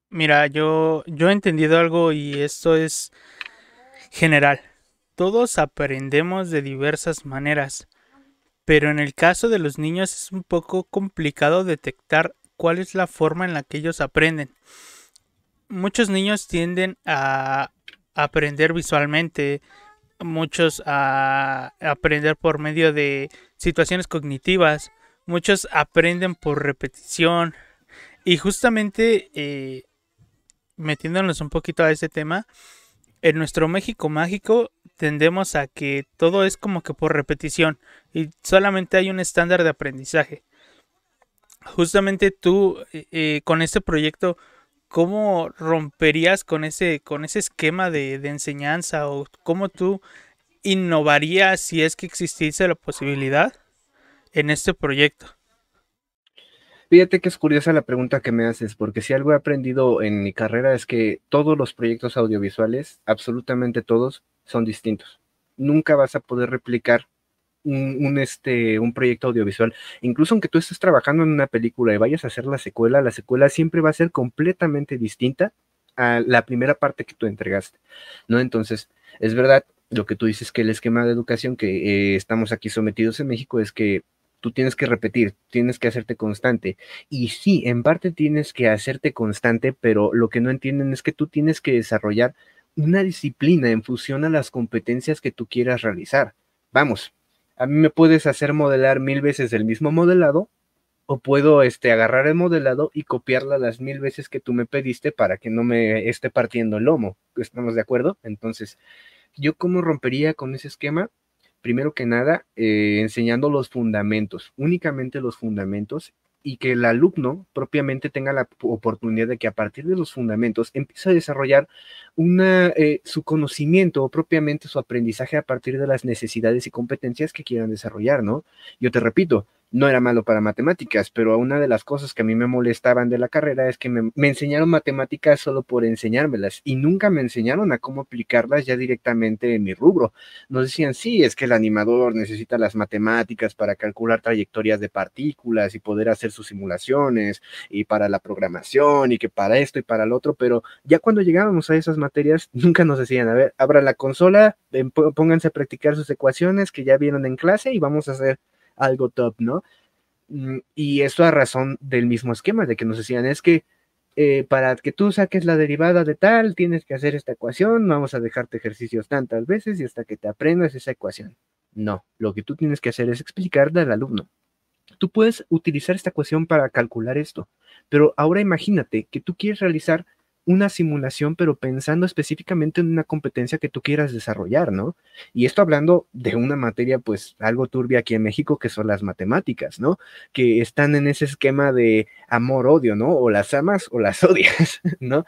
Mira, yo he entendido algo y esto es general. Todos aprendemos de diversas maneras, pero en el caso de los niños es un poco complicado detectar cuál es la forma en la que ellos aprenden. Muchos niños tienden a aprender visualmente, muchos a aprender por medio de situaciones cognitivas, muchos aprenden por repetición y justamente metiéndonos un poquito a ese tema, en nuestro México mágico tendemos a que todo es como que por repetición y solamente hay un estándar de aprendizaje. Justamente tú con este proyecto, ¿cómo romperías con ese esquema de enseñanza o cómo tú innovarías si es que existiese la posibilidad en este proyecto? Fíjate que es curiosa la pregunta que me haces, porque si algo he aprendido en mi carrera es que todos los proyectos audiovisuales, absolutamente todos, son distintos. Nunca vas a poder replicar un proyecto audiovisual. Incluso aunque tú estés trabajando en una película y vayas a hacer la secuela siempre va a ser completamente distinta a la primera parte que tú entregaste, ¿no? Entonces, es verdad lo que tú dices, que el esquema de educación que estamos aquí sometidos en México es que tú tienes que repetir, tienes que hacerte constante. Y sí, en parte tienes que hacerte constante, pero lo que no entienden es que tú tienes que desarrollar una disciplina en función a las competencias que tú quieras realizar. Vamos, a mí me puedes hacer modelar 1000 veces el mismo modelado, o puedo agarrar el modelado y copiarla las 1000 veces que tú me pediste para que no me esté partiendo el lomo. ¿Estamos de acuerdo? Entonces, ¿yo cómo rompería con ese esquema? Primero que nada, enseñando los fundamentos, únicamente los fundamentos, y que el alumno propiamente tenga la oportunidad de que a partir de los fundamentos empiece a desarrollar su conocimiento o propiamente su aprendizaje a partir de las necesidades y competencias que quieran desarrollar, ¿no? Yo te repito, no era malo para matemáticas, pero una de las cosas que a mí me molestaban de la carrera es que me enseñaron matemáticas solo por enseñármelas y nunca me enseñaron a cómo aplicarlas ya directamente en mi rubro. Nos decían, sí, es que el animador necesita las matemáticas para calcular trayectorias de partículas y poder hacer sus simulaciones, y para la programación, y que para esto y para lo otro, pero ya cuando llegábamos a esas materias, nunca nos decían, a ver, abra la consola, pónganse a practicar sus ecuaciones que ya vieron en clase y vamos a hacer algo top, ¿no? Y eso a razón del mismo esquema, de que nos decían, es que para que tú saques la derivada de tal, tienes que hacer esta ecuación, vamos a dejarte ejercicios tantas veces y hasta que te aprendas esa ecuación. No, lo que tú tienes que hacer es explicarle al alumno. Tú puedes utilizar esta ecuación para calcular esto, pero ahora imagínate que tú quieres realizar una simulación, pero pensando específicamente en una competencia que tú quieras desarrollar, ¿no? Y esto hablando de una materia, pues, algo turbia aquí en México, que son las matemáticas, ¿no? Que están en ese esquema de amor-odio, ¿no? O las amas o las odias, ¿no?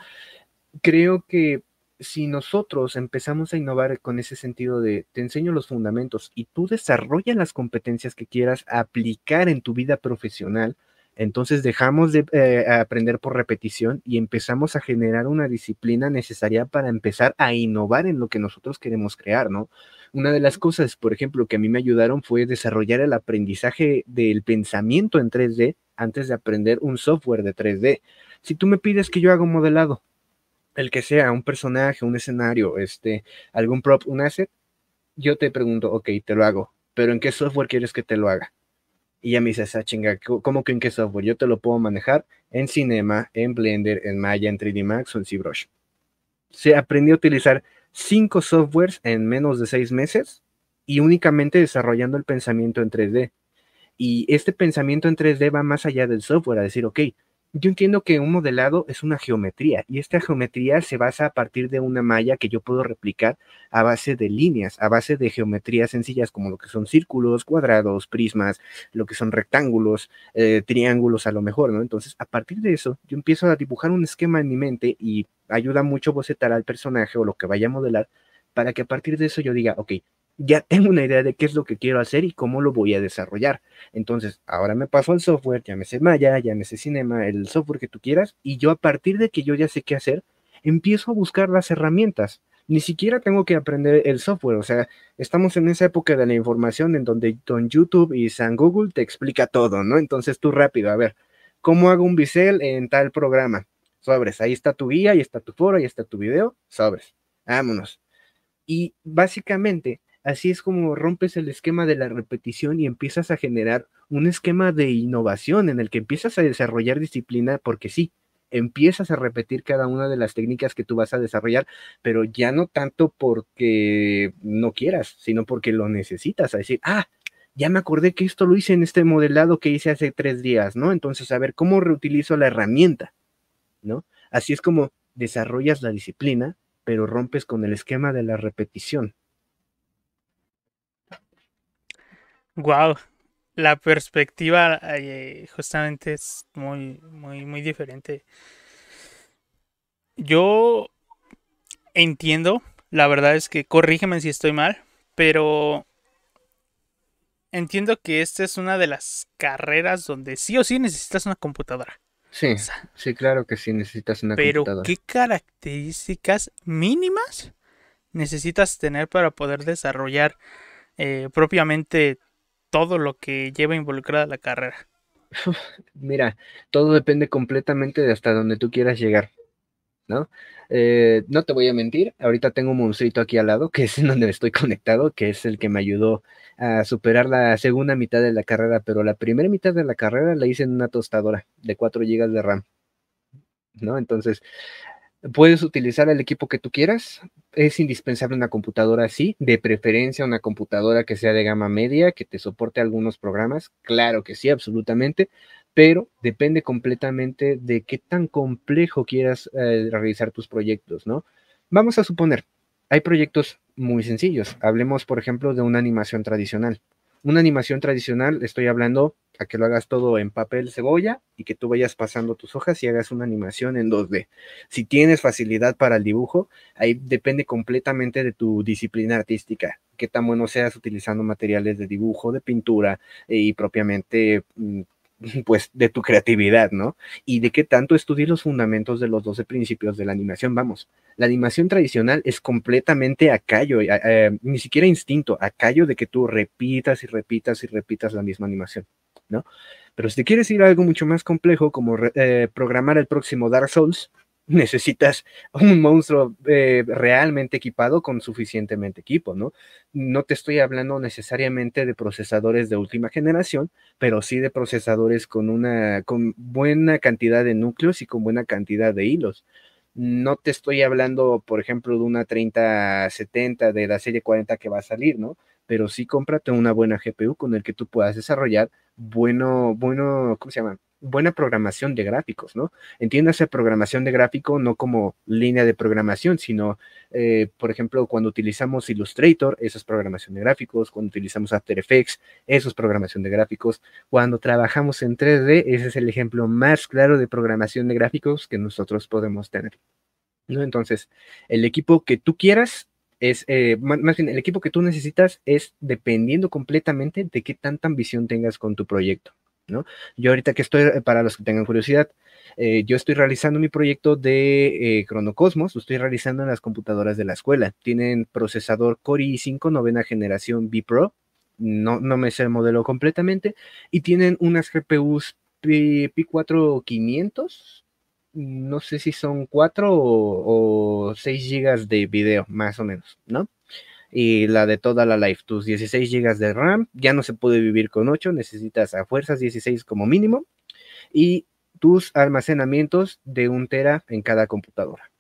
Creo que si nosotros empezamos a innovar con ese sentido de te enseño los fundamentos y tú desarrollas las competencias que quieras aplicar en tu vida profesional, entonces dejamos de aprender por repetición y empezamos a generar una disciplina necesaria para empezar a innovar en lo que nosotros queremos crear, ¿no? Una de las cosas, por ejemplo, que a mí me ayudaron fue desarrollar el aprendizaje del pensamiento en 3D antes de aprender un software de 3D. Si tú me pides que yo haga un modelado, el que sea, un personaje, un escenario, algún prop, un asset, yo te pregunto, ok, te lo hago, pero ¿en qué software quieres que te lo haga? Y ya me dices, ah, chinga, ¿cómo que en qué software? Yo te lo puedo manejar en Cinema, en Blender, en Maya, en 3D Max o en ZBrush. Se aprendió a utilizar 5 softwares en menos de 6 meses y únicamente desarrollando el pensamiento en 3D. Y este pensamiento en 3D va más allá del software, a decir, ok, yo entiendo que un modelado es una geometría y esta geometría se basa a partir de una malla que yo puedo replicar a base de líneas, a base de geometrías sencillas como lo que son círculos, cuadrados, prismas, lo que son rectángulos, triángulos a lo mejor, ¿no? Entonces, a partir de eso, yo empiezo a dibujar un esquema en mi mente y ayuda mucho bocetar al personaje o lo que vaya a modelar para que a partir de eso yo diga, ok, ya tengo una idea de qué es lo que quiero hacer y cómo lo voy a desarrollar. Entonces, ahora me paso al software, llámese Maya, llámese Cinema, el software que tú quieras, y yo a partir de que yo ya sé qué hacer, empiezo a buscar las herramientas. Ni siquiera tengo que aprender el software, o sea, estamos en esa época de la información en donde Don YouTube y San Google te explica todo, ¿no? Entonces tú rápido, a ver, ¿cómo hago un bisel en tal programa? Sobres, ahí está tu guía, ahí está tu foro, ahí está tu video, sobres, vámonos. Y básicamente, así es como rompes el esquema de la repetición y empiezas a generar un esquema de innovación en el que empiezas a desarrollar disciplina porque sí, empiezas a repetir cada una de las técnicas que tú vas a desarrollar, pero ya no tanto porque no quieras, sino porque lo necesitas, a decir, ah, ya me acordé que esto lo hice en este modelado que hice hace 3 días, ¿no? Entonces, a ver, ¿cómo reutilizo la herramienta? ¿No? Así es como desarrollas la disciplina, pero rompes con el esquema de la repetición. Wow, la perspectiva justamente es muy, muy, muy diferente. Yo entiendo, la verdad es que corrígeme si estoy mal, pero entiendo que esta es una de las carreras donde sí o sí necesitas una computadora. Sí, O sea, sí, claro que sí necesitas una pero computadora. ¿qué características mínimas necesitas tener para poder desarrollar propiamente todo lo que lleva involucrada la carrera? Mira, todo depende completamente de hasta donde tú quieras llegar, ¿no? No te voy a mentir, ahorita tengo un monstruito aquí al lado, que es en donde estoy conectado, que es el que me ayudó a superar la segunda mitad de la carrera, pero la primera mitad de la carrera la hice en una tostadora de 4 gigas de RAM, ¿no? Entonces, puedes utilizar el equipo que tú quieras. Es indispensable una computadora así, de preferencia una computadora que sea de gama media, que te soporte algunos programas. Claro que sí, absolutamente, pero depende completamente de qué tan complejo quieras realizar tus proyectos, ¿no? Vamos a suponer, hay proyectos muy sencillos. Hablemos, por ejemplo, de una animación tradicional. Una animación tradicional, estoy hablando a que lo hagas todo en papel cebolla y que tú vayas pasando tus hojas y hagas una animación en 2D. Si tienes facilidad para el dibujo, ahí depende completamente de tu disciplina artística, qué tan bueno seas utilizando materiales de dibujo, de pintura y propiamente pues de tu creatividad, ¿no? Y de qué tanto estudies los fundamentos de los 12 principios de la animación. Vamos, la animación tradicional es completamente a callo, ni siquiera instinto, a callo de que tú repitas y repitas y repitas la misma animación, ¿no? Pero si te quieres ir a algo mucho más complejo, como programar el próximo Dark Souls, necesitas un monstruo realmente equipado con suficientemente equipo, ¿no? No te estoy hablando necesariamente de procesadores de última generación, pero sí de procesadores con buena cantidad de núcleos y con buena cantidad de hilos. No te estoy hablando, por ejemplo, de una 3070 de la serie 40 que va a salir, ¿no? Pero sí cómprate una buena GPU con el que tú puedas desarrollar ¿cómo se llama? Buena programación de gráficos, ¿no? Entiéndase programación de gráfico no como línea de programación, sino, por ejemplo, cuando utilizamos Illustrator, eso es programación de gráficos, cuando utilizamos After Effects, eso es programación de gráficos, cuando trabajamos en 3D, ese es el ejemplo más claro de programación de gráficos que nosotros podemos tener, ¿no? Entonces, el equipo que tú quieras más bien, el equipo que tú necesitas es dependiendo completamente de qué tanta ambición tengas con tu proyecto, ¿no? Yo ahorita que estoy, para los que tengan curiosidad, yo estoy realizando mi proyecto de Cronocosmos, lo estoy realizando en las computadoras de la escuela. Tienen procesador Core i5 novena generación B Pro, no me sé el modelo completamente, y tienen unas GPUs P4 500, no sé si son 4 o 6 gigas de video, más o menos, ¿no? y la de toda la life, tus 16 gigas de RAM, ya no se puede vivir con 8, necesitas a fuerzas 16 como mínimo, y tus almacenamientos de 1 tera en cada computadora.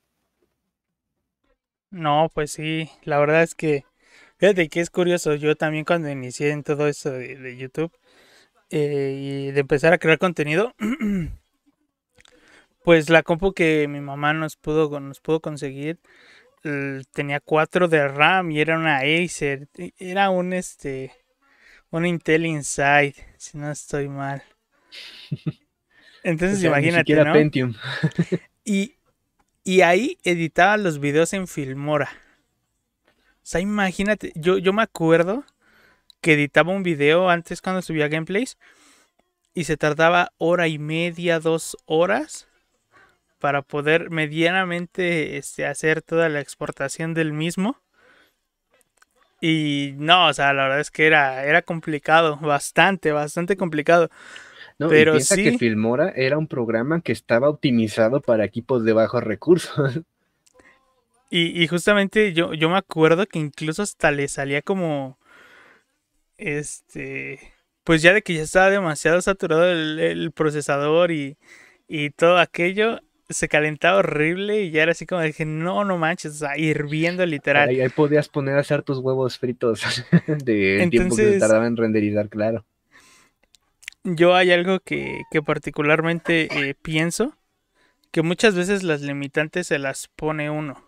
No, pues sí, la verdad es que, fíjate que es curioso, yo también cuando inicié en todo eso de YouTube y de empezar a crear contenido, pues la compu que mi mamá nos pudo conseguir tenía 4 de RAM y era una Acer, era un Intel Inside, si no estoy mal. O Entonces sea, ni imagínate, siquiera ¿no? Pentium. Y, y ahí editaba los videos en Filmora. O sea, imagínate, yo me acuerdo que editaba un video antes cuando subía gameplays y se tardaba hora y media, 2 horas para poder medianamente hacer toda la exportación del mismo. Y no, o sea, la verdad es que era complicado, bastante, bastante complicado. No, y Pero piensa que sí, Filmora era un programa que estaba optimizado para equipos de bajos recursos. y justamente yo me acuerdo que incluso hasta le salía como, pues ya de que ya estaba demasiado saturado el procesador y todo aquello, se calentaba horrible y ya era así como dije, no, no manches, o sea, hirviendo literal. Ahí podías poner a hacer tus huevos fritos del tiempo que se Entonces, tardaba en renderizar, claro. yo hay algo que particularmente pienso, que muchas veces las limitantes se las pone uno.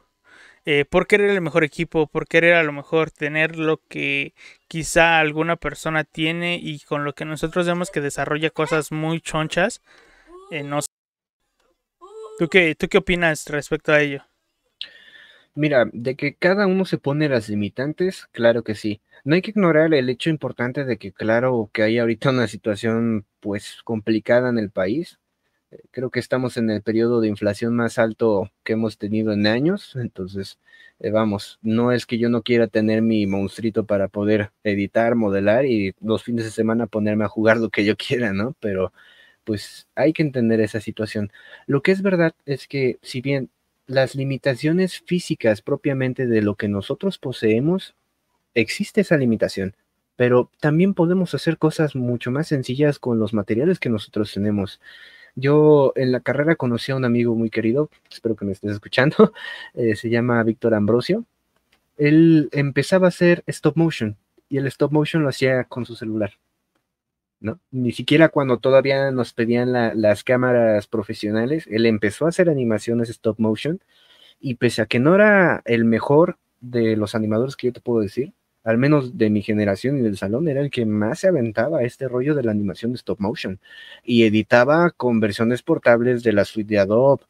Por querer el mejor equipo, por querer a lo mejor tener lo que quizá alguna persona tiene y con lo que nosotros vemos que desarrolla cosas muy chonchas. No sé. ¿Tú qué opinas respecto a ello? Mira, de que cada uno se pone las limitantes, claro que sí. No hay que ignorar el hecho importante de que, claro, que hay ahorita una situación pues complicada en el país. Creo que estamos en el periodo de inflación más alto que hemos tenido en años, entonces, vamos, no es que yo no quiera tener mi monstruito para poder editar, modelar y los fines de semana ponerme a jugar lo que yo quiera, ¿no? Pero pues hay que entender esa situación. Lo que es verdad es que si bien las limitaciones físicas propiamente de lo que nosotros poseemos, existe esa limitación, pero también podemos hacer cosas mucho más sencillas con los materiales que nosotros tenemos. Yo en la carrera conocí a un amigo muy querido, espero que me estés escuchando, se llama Víctor Ambrosio. Él empezaba a hacer stop motion y el stop motion lo hacía con su celular, ¿no? Ni siquiera cuando todavía nos pedían las cámaras profesionales, él empezó a hacer animaciones stop motion y pese a que no era el mejor de los animadores que yo te puedo decir, al menos de mi generación y del salón, era el que más se aventaba a este rollo de la animación de stop motion. Y editaba con versiones portables de la suite de Adobe,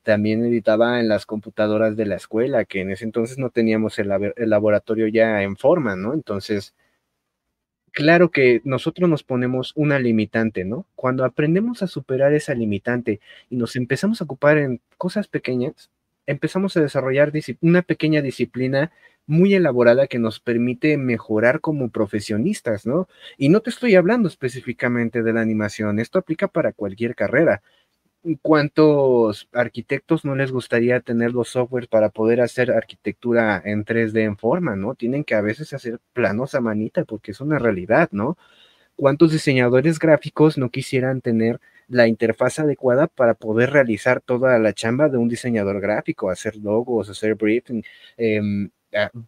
también editaba en las computadoras de la escuela, que en ese entonces no teníamos el laboratorio ya en forma, ¿no? Entonces, claro que nosotros nos ponemos una limitante, ¿no? Cuando aprendemos a superar esa limitante y nos empezamos a ocupar en cosas pequeñas, empezamos a desarrollar una pequeña disciplina muy elaborada que nos permite mejorar como profesionistas, ¿no? Y no te estoy hablando específicamente de la animación, esto aplica para cualquier carrera. ¿Cuántos arquitectos no les gustaría tener los softwares para poder hacer arquitectura en 3D en forma, ¿no? Tienen que a veces hacer planos a manita porque es una realidad, ¿no? ¿Cuántos diseñadores gráficos no quisieran tener la interfaz adecuada para poder realizar toda la chamba de un diseñador gráfico, hacer logos, hacer briefing,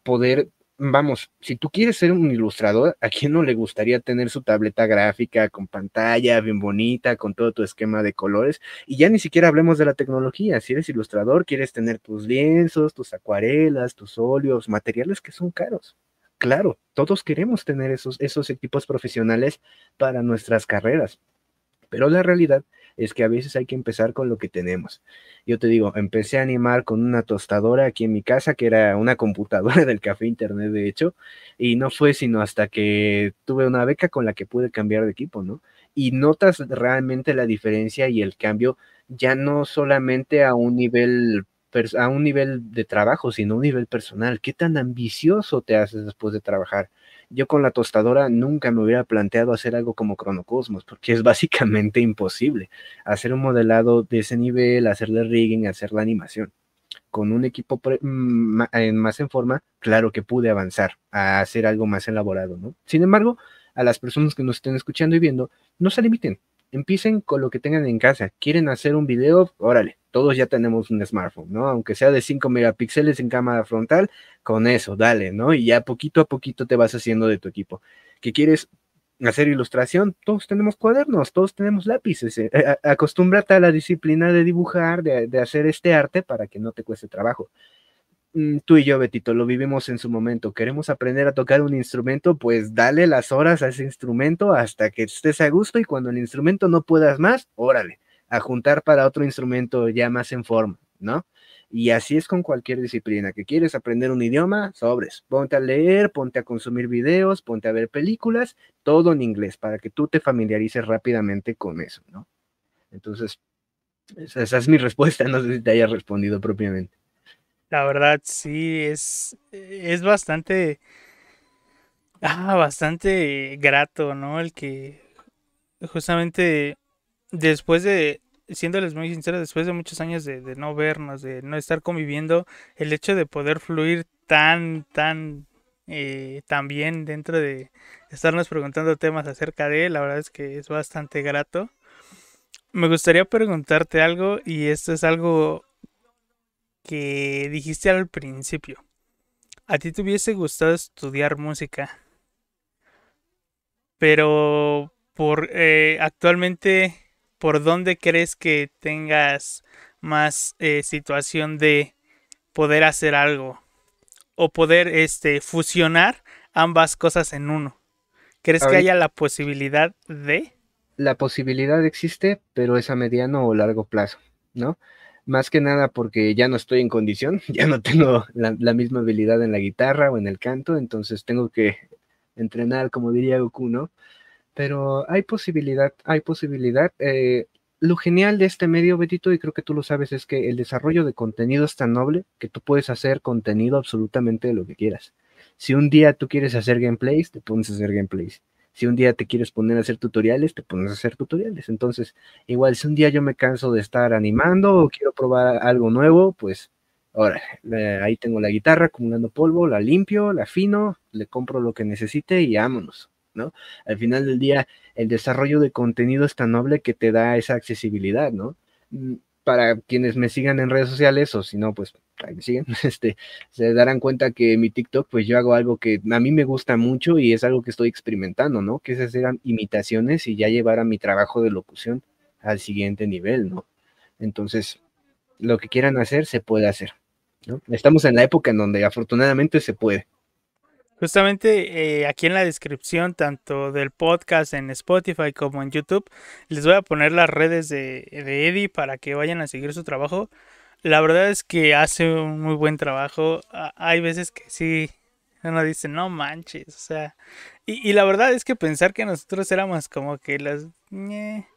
poder, vamos, si tú quieres ser un ilustrador, ¿a quién no le gustaría tener su tableta gráfica con pantalla bien bonita, con todo tu esquema de colores? Y ya ni siquiera hablemos de la tecnología. Si eres ilustrador, quieres tener tus lienzos, tus acuarelas, tus óleos, materiales que son caros. Claro, todos queremos tener esos equipos profesionales para nuestras carreras, pero la realidad es que a veces hay que empezar con lo que tenemos. Yo te digo, empecé a animar con una tostadora aquí en mi casa, que era una computadora del café internet, de hecho, y no fue sino hasta que tuve una beca con la que pude cambiar de equipo, ¿no? Y notas realmente la diferencia y el cambio, ya no solamente a un nivel de trabajo, sino a un nivel personal. ¿Qué tan ambicioso te haces después de trabajar? Yo con la tostadora nunca me hubiera planteado hacer algo como Cronocosmos, porque es básicamente imposible hacer un modelado de ese nivel, hacerle rigging, hacer la animación. con un equipo más en forma, claro que pude avanzar a hacer algo más elaborado, ¿no? Sin embargo, a las personas que nos estén escuchando y viendo, no se limiten. Empiecen con lo que tengan en casa. ¿Quieren hacer un video? Órale, todos ya tenemos un smartphone, ¿no? Aunque sea de 5 megapíxeles en cámara frontal, con eso, dale, ¿no? Y ya poquito a poquito te vas haciendo de tu equipo. ¿Qué quieres hacer ilustración? Todos tenemos cuadernos, todos tenemos lápices. Acostúmbrate a la disciplina de dibujar, de hacer este arte para que no te cueste trabajo. Tú y yo, Betito, lo vivimos en su momento. ¿Queremos aprender a tocar un instrumento? Pues dale las horas a ese instrumento hasta que estés a gusto y cuando el instrumento no puedas más, órale, a juntar para otro instrumento ya más en forma, ¿no? Y así es con cualquier disciplina. ¿Que quieres aprender un idioma? Sobres. Ponte a leer, ponte a consumir videos, ponte a ver películas, todo en inglés para que tú te familiarices rápidamente con eso, ¿no? Entonces, esa es mi respuesta. No sé si te haya respondido propiamente. La verdad, sí, es bastante, bastante grato, ¿no? El que justamente después de, siéndoles muy sinceros, después de muchos años de no vernos, de no estar conviviendo, el hecho de poder fluir tan bien dentro de estarnos preguntando temas acerca de él, la verdad es que es bastante grato. Me gustaría preguntarte algo y esto es algo que dijiste al principio. ¿A ti te hubiese gustado estudiar música? Pero actualmente, ¿por dónde crees que tengas más situación de poder hacer algo? O poder fusionar ambas cosas en uno. ¿Crees que haya Ahorita la posibilidad de? la posibilidad existe, pero es a mediano o largo plazo, ¿no? Más que nada porque ya no estoy en condición, ya no tengo la misma habilidad en la guitarra o en el canto, entonces tengo que entrenar, como diría Goku, ¿no? Pero hay posibilidad, hay posibilidad. Lo genial de este medio, Betito, y creo que tú lo sabes, es que el desarrollo de contenido es tan noble que tú puedes hacer contenido absolutamente de lo que quieras. Si un día tú quieres hacer gameplays, te pones a hacer gameplays. Si un día te quieres poner a hacer tutoriales, te pones a hacer tutoriales. Entonces, igual, si un día yo me canso de estar animando o quiero probar algo nuevo, pues ahora, ahí tengo la guitarra acumulando polvo, la limpio, la afino, le compro lo que necesite y vámonos, ¿no? Al final del día, el desarrollo de contenido es tan noble que te da esa accesibilidad, ¿no? Para quienes me sigan en redes sociales, o si no, pues ahí me siguen, se darán cuenta que mi TikTok, pues yo hago algo que a mí me gusta mucho y es algo que estoy experimentando, ¿no? Que es hacer imitaciones y ya llevar a mi trabajo de locución al siguiente nivel, ¿no? Entonces, lo que quieran hacer, se puede hacer, ¿no? Estamos en la época en donde afortunadamente se puede. Justamente aquí en la descripción, tanto del podcast en Spotify como en YouTube, les voy a poner las redes de Eddie para que vayan a seguir su trabajo. La verdad es que hace un muy buen trabajo. Hay veces que sí, uno dice, no manches, o sea. Y la verdad es que pensar que nosotros éramos como que las... ñe,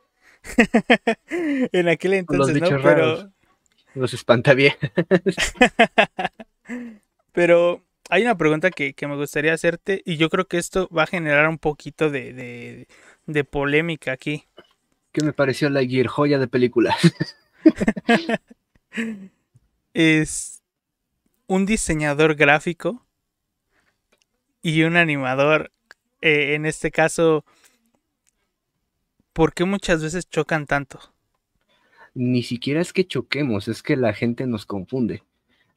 en aquel Los entonces, ¿no? bichos raros, los espantaviejas. Pero hay una pregunta que me gustaría hacerte y yo creo que esto va a generar un poquito de polémica aquí. ¿Qué me pareció la Gear joya de película? Es un diseñador gráfico y un animador, en este caso, ¿por qué muchas veces chocan tanto? Ni siquiera es que choquemos, es que la gente nos confunde.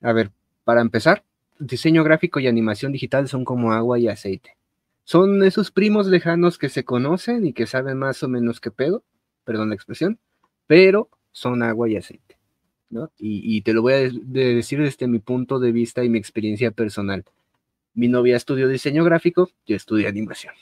A ver, para empezar, diseño gráfico y animación digital son como agua y aceite. Son esos primos lejanos que se conocen y que saben más o menos qué pedo, perdón la expresión, pero son agua y aceite, ¿no? Y te lo voy a decir desde mi punto de vista y mi experiencia personal. Mi novia estudió diseño gráfico, yo estudié animación,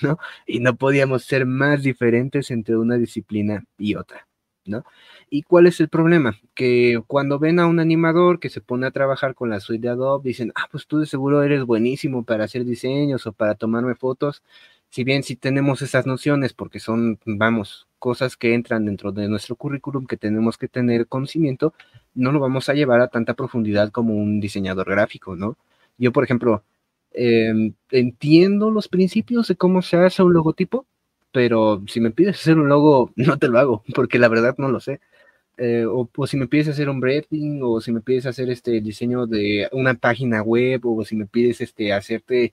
¿no? Y no podíamos ser más diferentes entre una disciplina y otra, ¿no? ¿Y cuál es el problema? Que cuando ven a un animador que se pone a trabajar con la suite de Adobe, dicen, ah, pues tú de seguro eres buenísimo para hacer diseños o para tomarme fotos. Si bien sí tenemos esas nociones, porque son, vamos, cosas que entran dentro de nuestro currículum que tenemos que tener conocimiento, no lo vamos a llevar a tanta profundidad como un diseñador gráfico, ¿no? Yo, por ejemplo, entiendo los principios de cómo se hace un logotipo, pero si me pides hacer un logo, no te lo hago, porque la verdad no lo sé. o si me pides hacer un branding, o si me pides hacer el diseño de una página web, o si me pides hacerte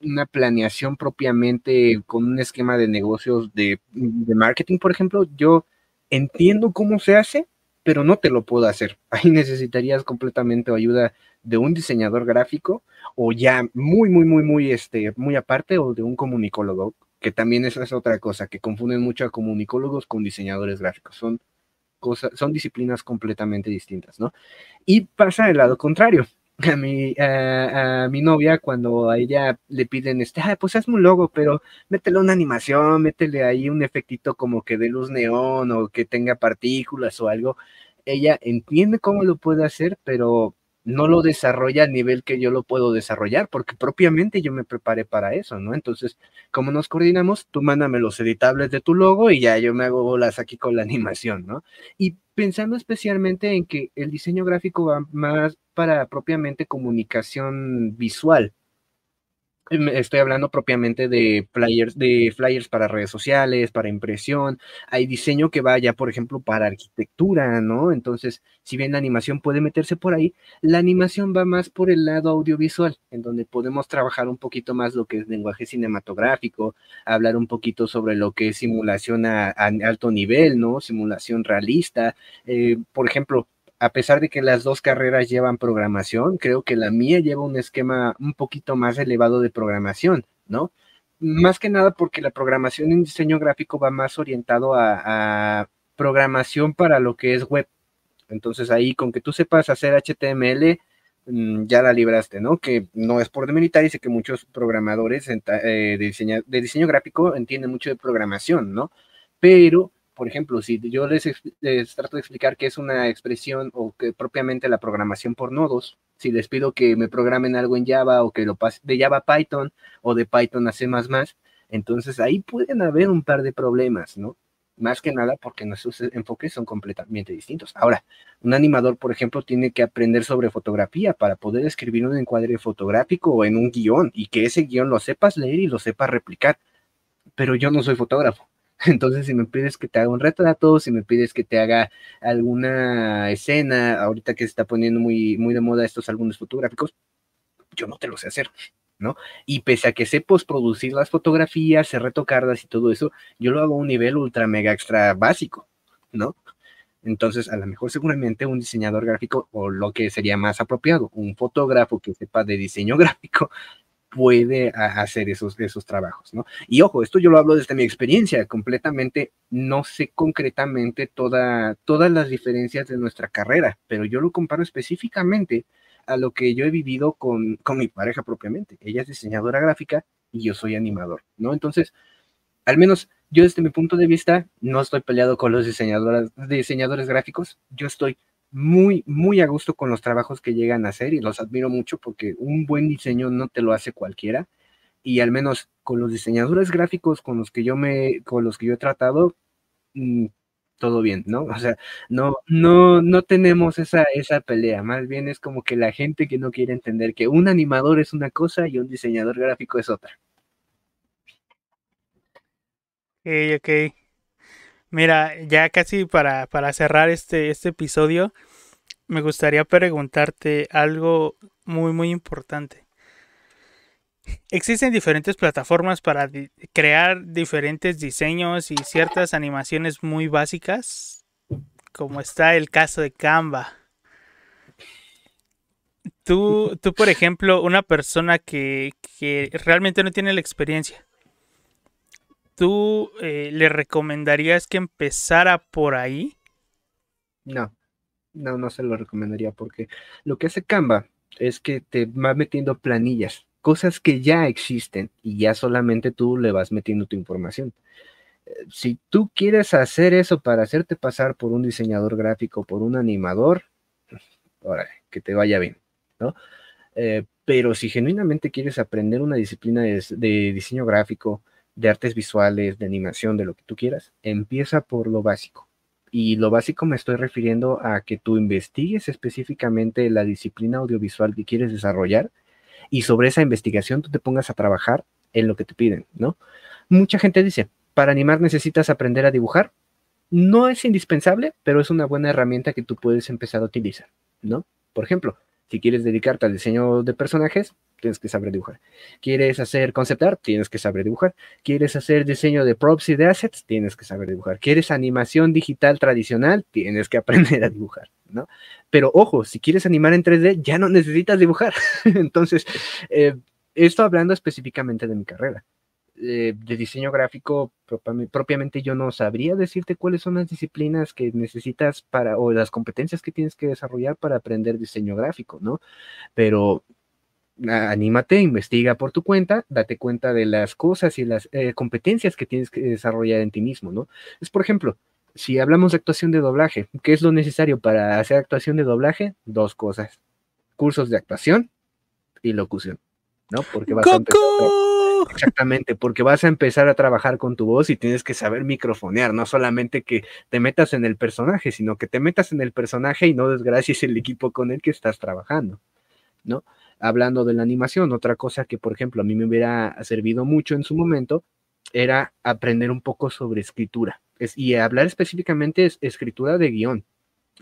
una planeación propiamente con un esquema de negocios de marketing, por ejemplo, yo entiendo cómo se hace, pero no te lo puedo hacer. Ahí necesitarías completamente ayuda de un diseñador gráfico o ya muy aparte, o de un comunicólogo, que también esa es otra cosa, que confunden mucho a comunicólogos con diseñadores gráficos. Son disciplinas completamente distintas, ¿no? Y pasa el lado contrario. A mi novia, cuando a ella le piden pues hazme un logo, pero métele una animación, métele ahí un efectito como que de luz neón o que tenga partículas o algo, ella entiende cómo lo puede hacer, pero no lo desarrolla al nivel que yo lo puedo desarrollar, porque propiamente yo me preparé para eso, ¿no? Entonces, ¿cómo nos coordinamos? Tú mándame los editables de tu logo y ya yo me hago bolas aquí con la animación, ¿no? Y pensando especialmente en que el diseño gráfico va más para propiamente comunicación visual. Estoy hablando propiamente de flyers para redes sociales, para impresión. Hay diseño que va ya, por ejemplo, para arquitectura, ¿no? Entonces, si bien la animación puede meterse por ahí, la animación va más por el lado audiovisual, en donde podemos trabajar un poquito más lo que es lenguaje cinematográfico, hablar un poquito sobre lo que es simulación a alto nivel, ¿no? Simulación realista. Por ejemplo, a pesar de que las dos carreras llevan programación, creo que la mía lleva un esquema un poquito más elevado de programación, ¿no? Más que nada porque la programación en diseño gráfico va más orientado a programación para lo que es web. Entonces ahí con que tú sepas hacer HTML, ya la libraste, ¿no? Que no es por demeritar, y sé que muchos programadores de diseño gráfico entienden mucho de programación, ¿no? Pero, por ejemplo, si yo les trato de explicar qué es una expresión o que propiamente la programación por nodos, si les pido que me programen algo en Java o que lo pase de Java a Python o de Python a C++, entonces ahí pueden haber un par de problemas, ¿no? Más que nada porque nuestros enfoques son completamente distintos. Ahora, un animador, por ejemplo, tiene que aprender sobre fotografía para poder escribir un encuadre fotográfico o en un guión, y que ese guión lo sepas leer y lo sepas replicar. Pero yo no soy fotógrafo. Entonces, si me pides que te haga un retrato, si me pides que te haga alguna escena, ahorita que se está poniendo muy, muy de moda estos álbumes fotográficos, yo no te lo sé hacer, ¿no? Y pese a que sé postproducir las fotografías, sé retocarlas y todo eso, yo lo hago a un nivel ultra mega extra básico, ¿no? Entonces, a lo mejor seguramente un diseñador gráfico, o lo que sería más apropiado, un fotógrafo que sepa de diseño gráfico, puede hacer esos trabajos, ¿no? Y ojo, esto yo lo hablo desde mi experiencia, completamente, no sé concretamente todas las diferencias de nuestra carrera, pero yo lo comparo específicamente a lo que yo he vivido con mi pareja propiamente. Ella es diseñadora gráfica y yo soy animador, ¿no? Entonces, al menos yo desde mi punto de vista no estoy peleado con los diseñadores gráficos. Yo estoy muy, muy a gusto con los trabajos que llegan a hacer y los admiro mucho, porque un buen diseño no te lo hace cualquiera. Y al menos con los diseñadores gráficos con los que yo he tratado, mm, todo bien, ¿no? O sea, no tenemos esa pelea. Más bien es como que la gente que no quiere entender que un animador es una cosa y un diseñador gráfico es otra. Ok, ok. Mira, ya casi para cerrar este episodio, me gustaría preguntarte algo muy, muy importante. Existen diferentes plataformas para crear diferentes diseños y ciertas animaciones muy básicas, como está el caso de Canva. Tú por ejemplo, una persona que realmente no tiene la experiencia, ¿tú le recomendarías que empezara por ahí? No. No se lo recomendaría, porque lo que hace Canva es que te va metiendo planillas, cosas que ya existen, y ya solamente tú le vas metiendo tu información. Si tú quieres hacer eso para hacerte pasar por un diseñador gráfico, por un animador, órale, que te vaya bien, ¿no? Pero si genuinamente quieres aprender una disciplina de diseño gráfico, de artes visuales, de animación, de lo que tú quieras, empieza por lo básico. Y lo básico me estoy refiriendo a que tú investigues específicamente la disciplina audiovisual que quieres desarrollar, y sobre esa investigación tú te pongas a trabajar en lo que te piden, ¿no? Mucha gente dice, para animar necesitas aprender a dibujar. no es indispensable, pero es una buena herramienta que tú puedes empezar a utilizar, ¿no? Por ejemplo, si quieres dedicarte al diseño de personajes, tienes que saber dibujar. ¿Quieres hacer concept art? Tienes que saber dibujar. ¿Quieres hacer diseño de props y de assets? Tienes que saber dibujar. ¿Quieres animación digital tradicional? Tienes que aprender a dibujar, ¿no? Pero ojo, si quieres animar en 3D, ya no necesitas dibujar. Entonces, esto hablando específicamente de mi carrera. De diseño gráfico, propiamente yo no sabría decirte cuáles son las disciplinas que necesitas para, o las competencias que tienes que desarrollar para aprender diseño gráfico, ¿no? Pero anímate, investiga por tu cuenta, date cuenta de las cosas y las competencias que tienes que desarrollar en ti mismo, ¿no? Es, por ejemplo, si hablamos de actuación de doblaje, ¿qué es lo necesario para hacer actuación de doblaje? Dos cosas: cursos de actuación y locución, ¿no? Porque vas a empezar a ¡Coco! exactamente, porque vas a empezar a trabajar con tu voz y tienes que saber microfonear, no solamente que te metas en el personaje, sino que te metas en el personaje y no desgracies el equipo con el que estás trabajando, ¿no? Hablando de la animación, otra cosa que, por ejemplo, a mí me hubiera servido mucho en su momento era aprender un poco sobre escritura y hablar específicamente de escritura de guión.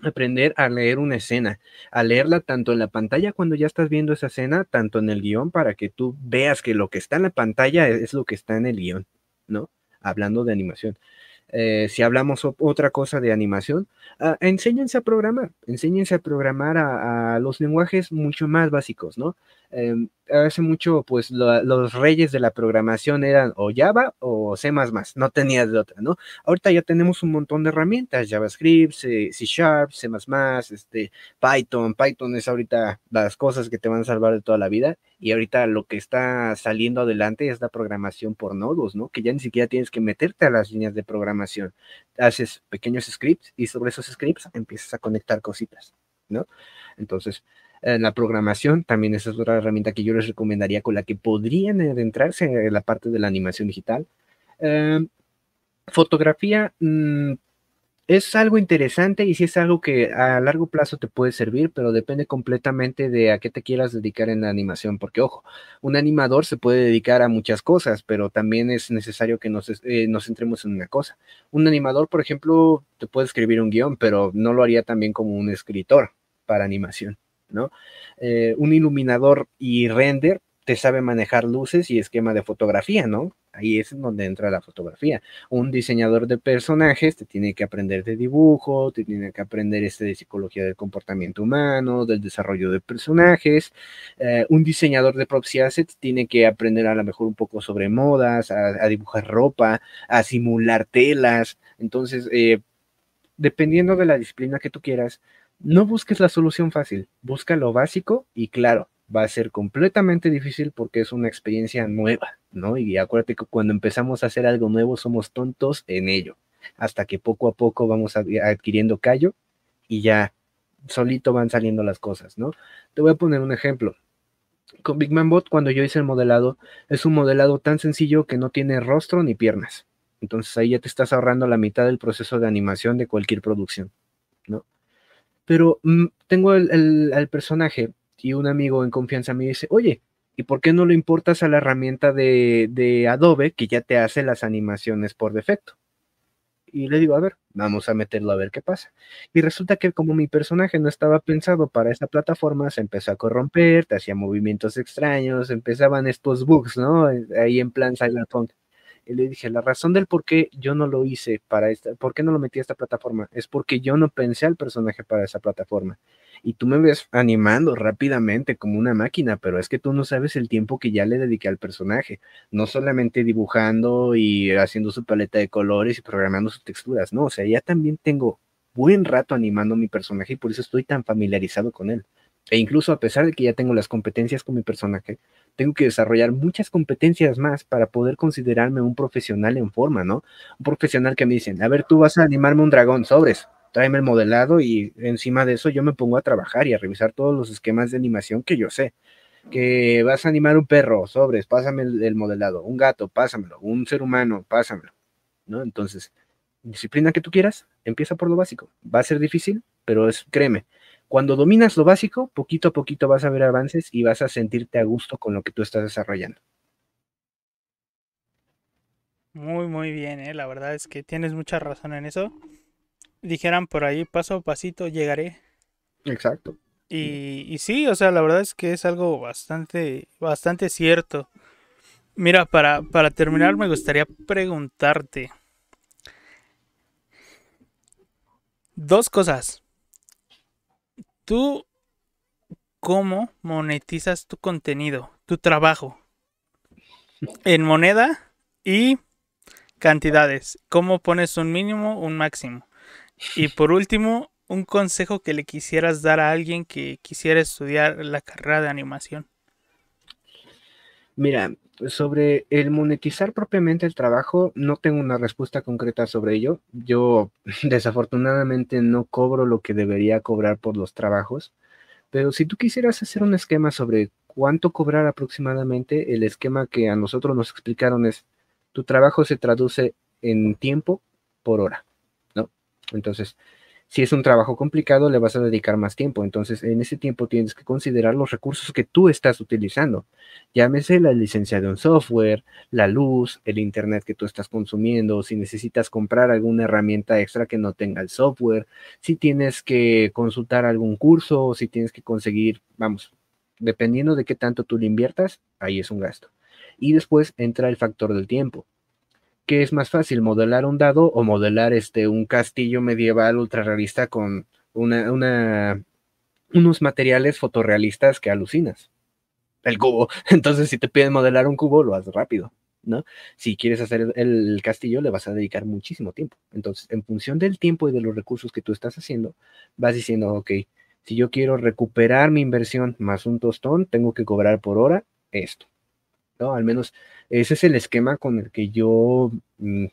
Aprender a leer una escena, a leerla tanto en la pantalla cuando ya estás viendo esa escena, tanto en el guión, para que tú veas que lo que está en la pantalla es lo que está en el guión, ¿no? Hablando de animación. Si hablamos otra cosa de animación, enséñense a programar a los lenguajes mucho más básicos, ¿no? Hace mucho, pues los reyes de la programación eran o Java o C++, no tenías de otra, ¿no? Ahorita ya tenemos un montón de herramientas: JavaScript, C Sharp, C++, Python es ahorita las cosas que te van a salvar de toda la vida. Y ahorita lo que está saliendo adelante es la programación por nodos, ¿no? Que ya ni siquiera tienes que meterte a las líneas de programación. Haces pequeños scripts y sobre esos scripts empiezas a conectar cositas, ¿no? Entonces, la programación también es otra herramienta que yo les recomendaría, con la que podrían adentrarse en la parte de la animación digital. Fotografía, es algo interesante y sí es algo que a largo plazo te puede servir, pero depende completamente de a qué te quieras dedicar en la animación, porque ojo, un animador se puede dedicar a muchas cosas, pero también es necesario que nos centremos en una cosa. Un animador, por ejemplo, te puede escribir un guión, pero no lo haría también como un escritor para animación, ¿no? Un iluminador y render te sabe manejar luces y esquema de fotografía, ¿no? Ahí es donde entra la fotografía. Un diseñador de personajes te tiene que aprender de dibujo, te tiene que aprender de psicología del comportamiento humano, del desarrollo de personajes. Un diseñador de props y assets tiene que aprender a lo mejor un poco sobre modas, a dibujar ropa, a simular telas. Entonces, dependiendo de la disciplina que tú quieras, no busques la solución fácil, busca lo básico y claro, va a ser completamente difícil porque es una experiencia nueva, ¿no? Y acuérdate que cuando empezamos a hacer algo nuevo somos tontos en ello, hasta que poco a poco vamos adquiriendo callo y ya solito van saliendo las cosas, ¿no? Te voy a poner un ejemplo. Con BigmanBot, cuando yo hice el modelado, es un modelado tan sencillo que no tiene rostro ni piernas. Entonces ahí ya te estás ahorrando la mitad del proceso de animación de cualquier producción, ¿no? Pero tengo al personaje y un amigo en confianza me dice: oye, ¿y por qué no lo importas a la herramienta de Adobe que ya te hace las animaciones por defecto? Y le digo: a ver, vamos a meterlo a ver qué pasa. Y resulta que como mi personaje no estaba pensado para esa plataforma, se empezó a corromper, te hacía movimientos extraños, empezaban estos bugs, ¿no? Ahí en plan Cyberpunk. Y le dije: la razón del por qué yo no lo hice para por qué no lo metí a esta plataforma, es porque yo no pensé al personaje para esa plataforma. Y tú me ves animando rápidamente como una máquina, pero es que tú no sabes el tiempo que ya le dediqué al personaje. No solamente dibujando y haciendo su paleta de colores y programando sus texturas, no, o sea, ya también tengo buen rato animando mi personaje y por eso estoy tan familiarizado con él. E incluso a pesar de que ya tengo las competencias con mi personaje, tengo que desarrollar muchas competencias más para poder considerarme un profesional en forma, ¿no? Un profesional que me dicen: a ver, tú vas a animarme un dragón, sobres, tráeme el modelado y encima de eso yo me pongo a trabajar y a revisar todos los esquemas de animación que yo sé. Que vas a animar un perro, sobres, pásame el modelado, un gato, pásamelo, un ser humano, pásamelo, ¿no? Entonces, disciplina que tú quieras, empieza por lo básico. Va a ser difícil, pero créeme, cuando dominas lo básico, poquito a poquito vas a ver avances y vas a sentirte a gusto con lo que tú estás desarrollando. Muy, muy bien, La verdad es que tienes mucha razón en eso. Dijeran por ahí, paso a pasito llegaré. Exacto. Y sí, o sea, la verdad es que es algo bastante, bastante cierto. Mira, para terminar me gustaría preguntarte dos cosas. ¿Tú cómo monetizas tu contenido, tu trabajo? En moneda y cantidades. ¿Cómo pones un mínimo, un máximo? Y por último, un consejo que le quisieras dar a alguien que quisiera estudiar la carrera de animación. Mira, sobre el monetizar propiamente el trabajo, no tengo una respuesta concreta sobre ello. Yo desafortunadamente no cobro lo que debería cobrar por los trabajos, pero si tú quisieras hacer un esquema sobre cuánto cobrar aproximadamente, el esquema que a nosotros nos explicaron es, tu trabajo se traduce en tiempo por hora, ¿no? Entonces, si es un trabajo complicado, le vas a dedicar más tiempo. Entonces, en ese tiempo tienes que considerar los recursos que tú estás utilizando. Llámese la licencia de un software, la luz, el internet que tú estás consumiendo, si necesitas comprar alguna herramienta extra que no tenga el software, si tienes que consultar algún curso, o si tienes que conseguir, vamos, dependiendo de qué tanto tú le inviertas, ahí es un gasto. Y después entra el factor del tiempo. ¿Qué es más fácil, modelar un dado o modelar un castillo medieval ultra realista con unos materiales fotorrealistas que alucinas? El cubo. Entonces, si te piden modelar un cubo, lo haces rápido, ¿no? Si quieres hacer el castillo, le vas a dedicar muchísimo tiempo. Entonces, en función del tiempo y de los recursos que tú estás haciendo, vas diciendo, ok, si yo quiero recuperar mi inversión más un tostón, tengo que cobrar por hora esto, ¿no? Al menos ese es el esquema con el que yo mm,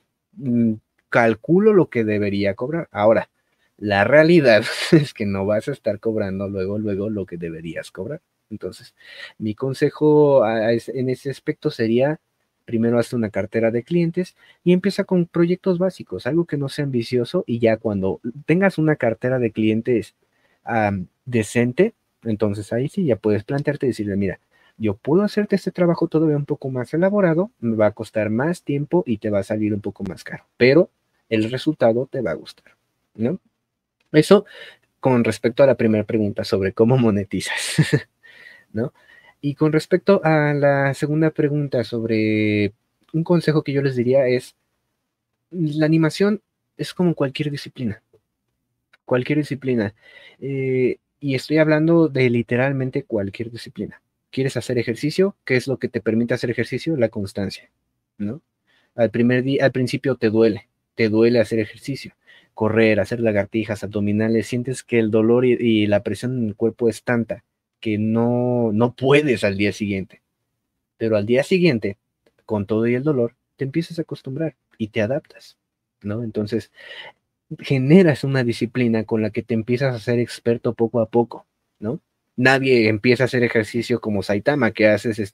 calculo lo que debería cobrar. Ahora, la realidad es que no vas a estar cobrando luego lo que deberías cobrar. Entonces, mi consejo en ese aspecto sería, primero hazte una cartera de clientes y empieza con proyectos básicos, algo que no sea ambicioso, y ya cuando tengas una cartera de clientes decente, entonces ahí sí ya puedes plantearte y decirle, mira, yo puedo hacerte este trabajo todavía un poco más elaborado, me va a costar más tiempo y te va a salir un poco más caro, pero el resultado te va a gustar, ¿no? Eso con respecto a la primera pregunta sobre cómo monetizas, ¿no? Y con respecto a la segunda pregunta sobre un consejo que yo les diría es, la animación es como cualquier disciplina. Y estoy hablando de literalmente cualquier disciplina. ¿Quieres hacer ejercicio? ¿Qué es lo que te permite hacer ejercicio? La constancia, ¿no? Al principio te duele hacer ejercicio, correr, hacer lagartijas, abdominales, sientes que el dolor y la presión en el cuerpo es tanta que no puedes al día siguiente. Pero al día siguiente, con todo y el dolor, te empiezas a acostumbrar y te adaptas, ¿no? Entonces, generas una disciplina con la que te empiezas a ser experto poco a poco, ¿no? Nadie empieza a hacer ejercicio como Saitama, que haces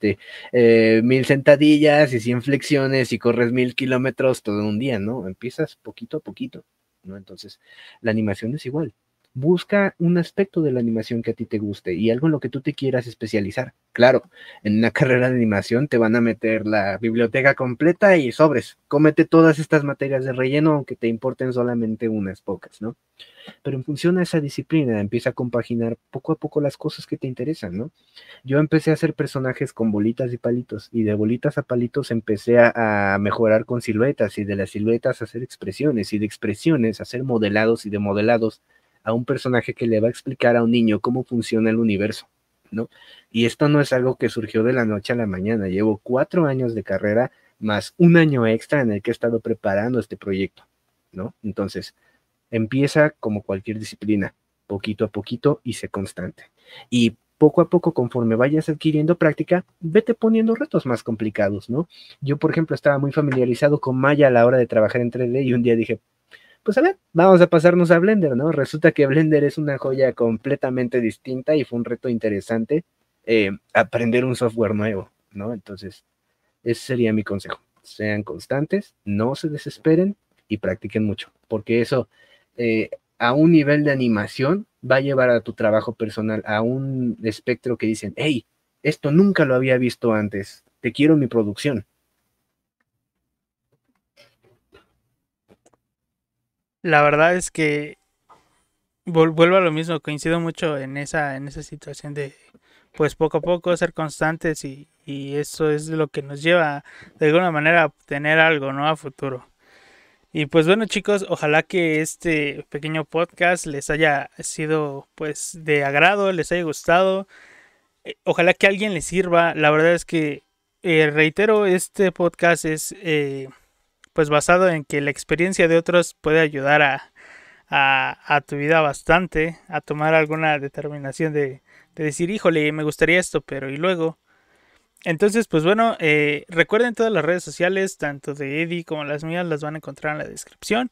1000 sentadillas y 100 flexiones y corres 1000 kilómetros todo un día, ¿no? Empiezas poquito a poquito, ¿no? Entonces, la animación es igual. Busca un aspecto de la animación que a ti te guste y algo en lo que tú te quieras especializar. Claro, en una carrera de animación te van a meter la biblioteca completa y sobres. Cómete todas estas materias de relleno, aunque te importen solamente unas pocas, ¿no? Pero en función a esa disciplina empieza a compaginar poco a poco las cosas que te interesan, ¿no? Yo empecé a hacer personajes con bolitas y palitos, y de bolitas a palitos empecé a mejorar con siluetas, y de las siluetas a hacer expresiones, y de expresiones a hacer modelados, y de modelados a un personaje que le va a explicar a un niño cómo funciona el universo, ¿no? Y esto no es algo que surgió de la noche a la mañana. Llevo 4 años de carrera más un año extra en el que he estado preparando este proyecto, ¿no? Entonces, empieza como cualquier disciplina, poquito a poquito, y sé constante. Y poco a poco, conforme vayas adquiriendo práctica, vete poniendo retos más complicados, ¿no? Yo, por ejemplo, estaba muy familiarizado con Maya a la hora de trabajar en 3D, y un día dije, pues a ver, vamos a pasarnos a Blender, ¿no? Resulta que Blender es una joya completamente distinta y fue un reto interesante aprender un software nuevo, ¿no? Entonces, ese sería mi consejo. Sean constantes, no se desesperen y practiquen mucho, porque eso a un nivel de animación va a llevar a tu trabajo personal a un espectro que dicen, hey, esto nunca lo había visto antes, te quiero en mi producción. la verdad es que vuelvo a lo mismo, coincido mucho en esa situación de, pues poco a poco ser constantes y eso es lo que nos lleva de alguna manera a obtener algo, ¿no? A futuro. Y pues bueno chicos, ojalá que este pequeño podcast les haya sido pues de agrado, les haya gustado. Ojalá que a alguien les sirva. La verdad es que reitero, este podcast es pues basado en que la experiencia de otros puede ayudar a tu vida bastante, a tomar alguna determinación de decir, híjole, me gustaría esto, pero y luego. Entonces, pues bueno, recuerden todas las redes sociales, tanto de Eddie como las mías, las van a encontrar en la descripción,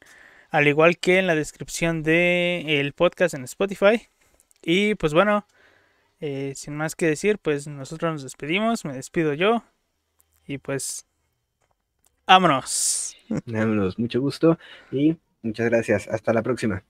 al igual que en la descripción del podcast en Spotify. Y pues bueno, sin más que decir, pues nosotros nos despedimos, me despido yo y pues vámonos. Vámonos, mucho gusto y muchas gracias. Hasta la próxima.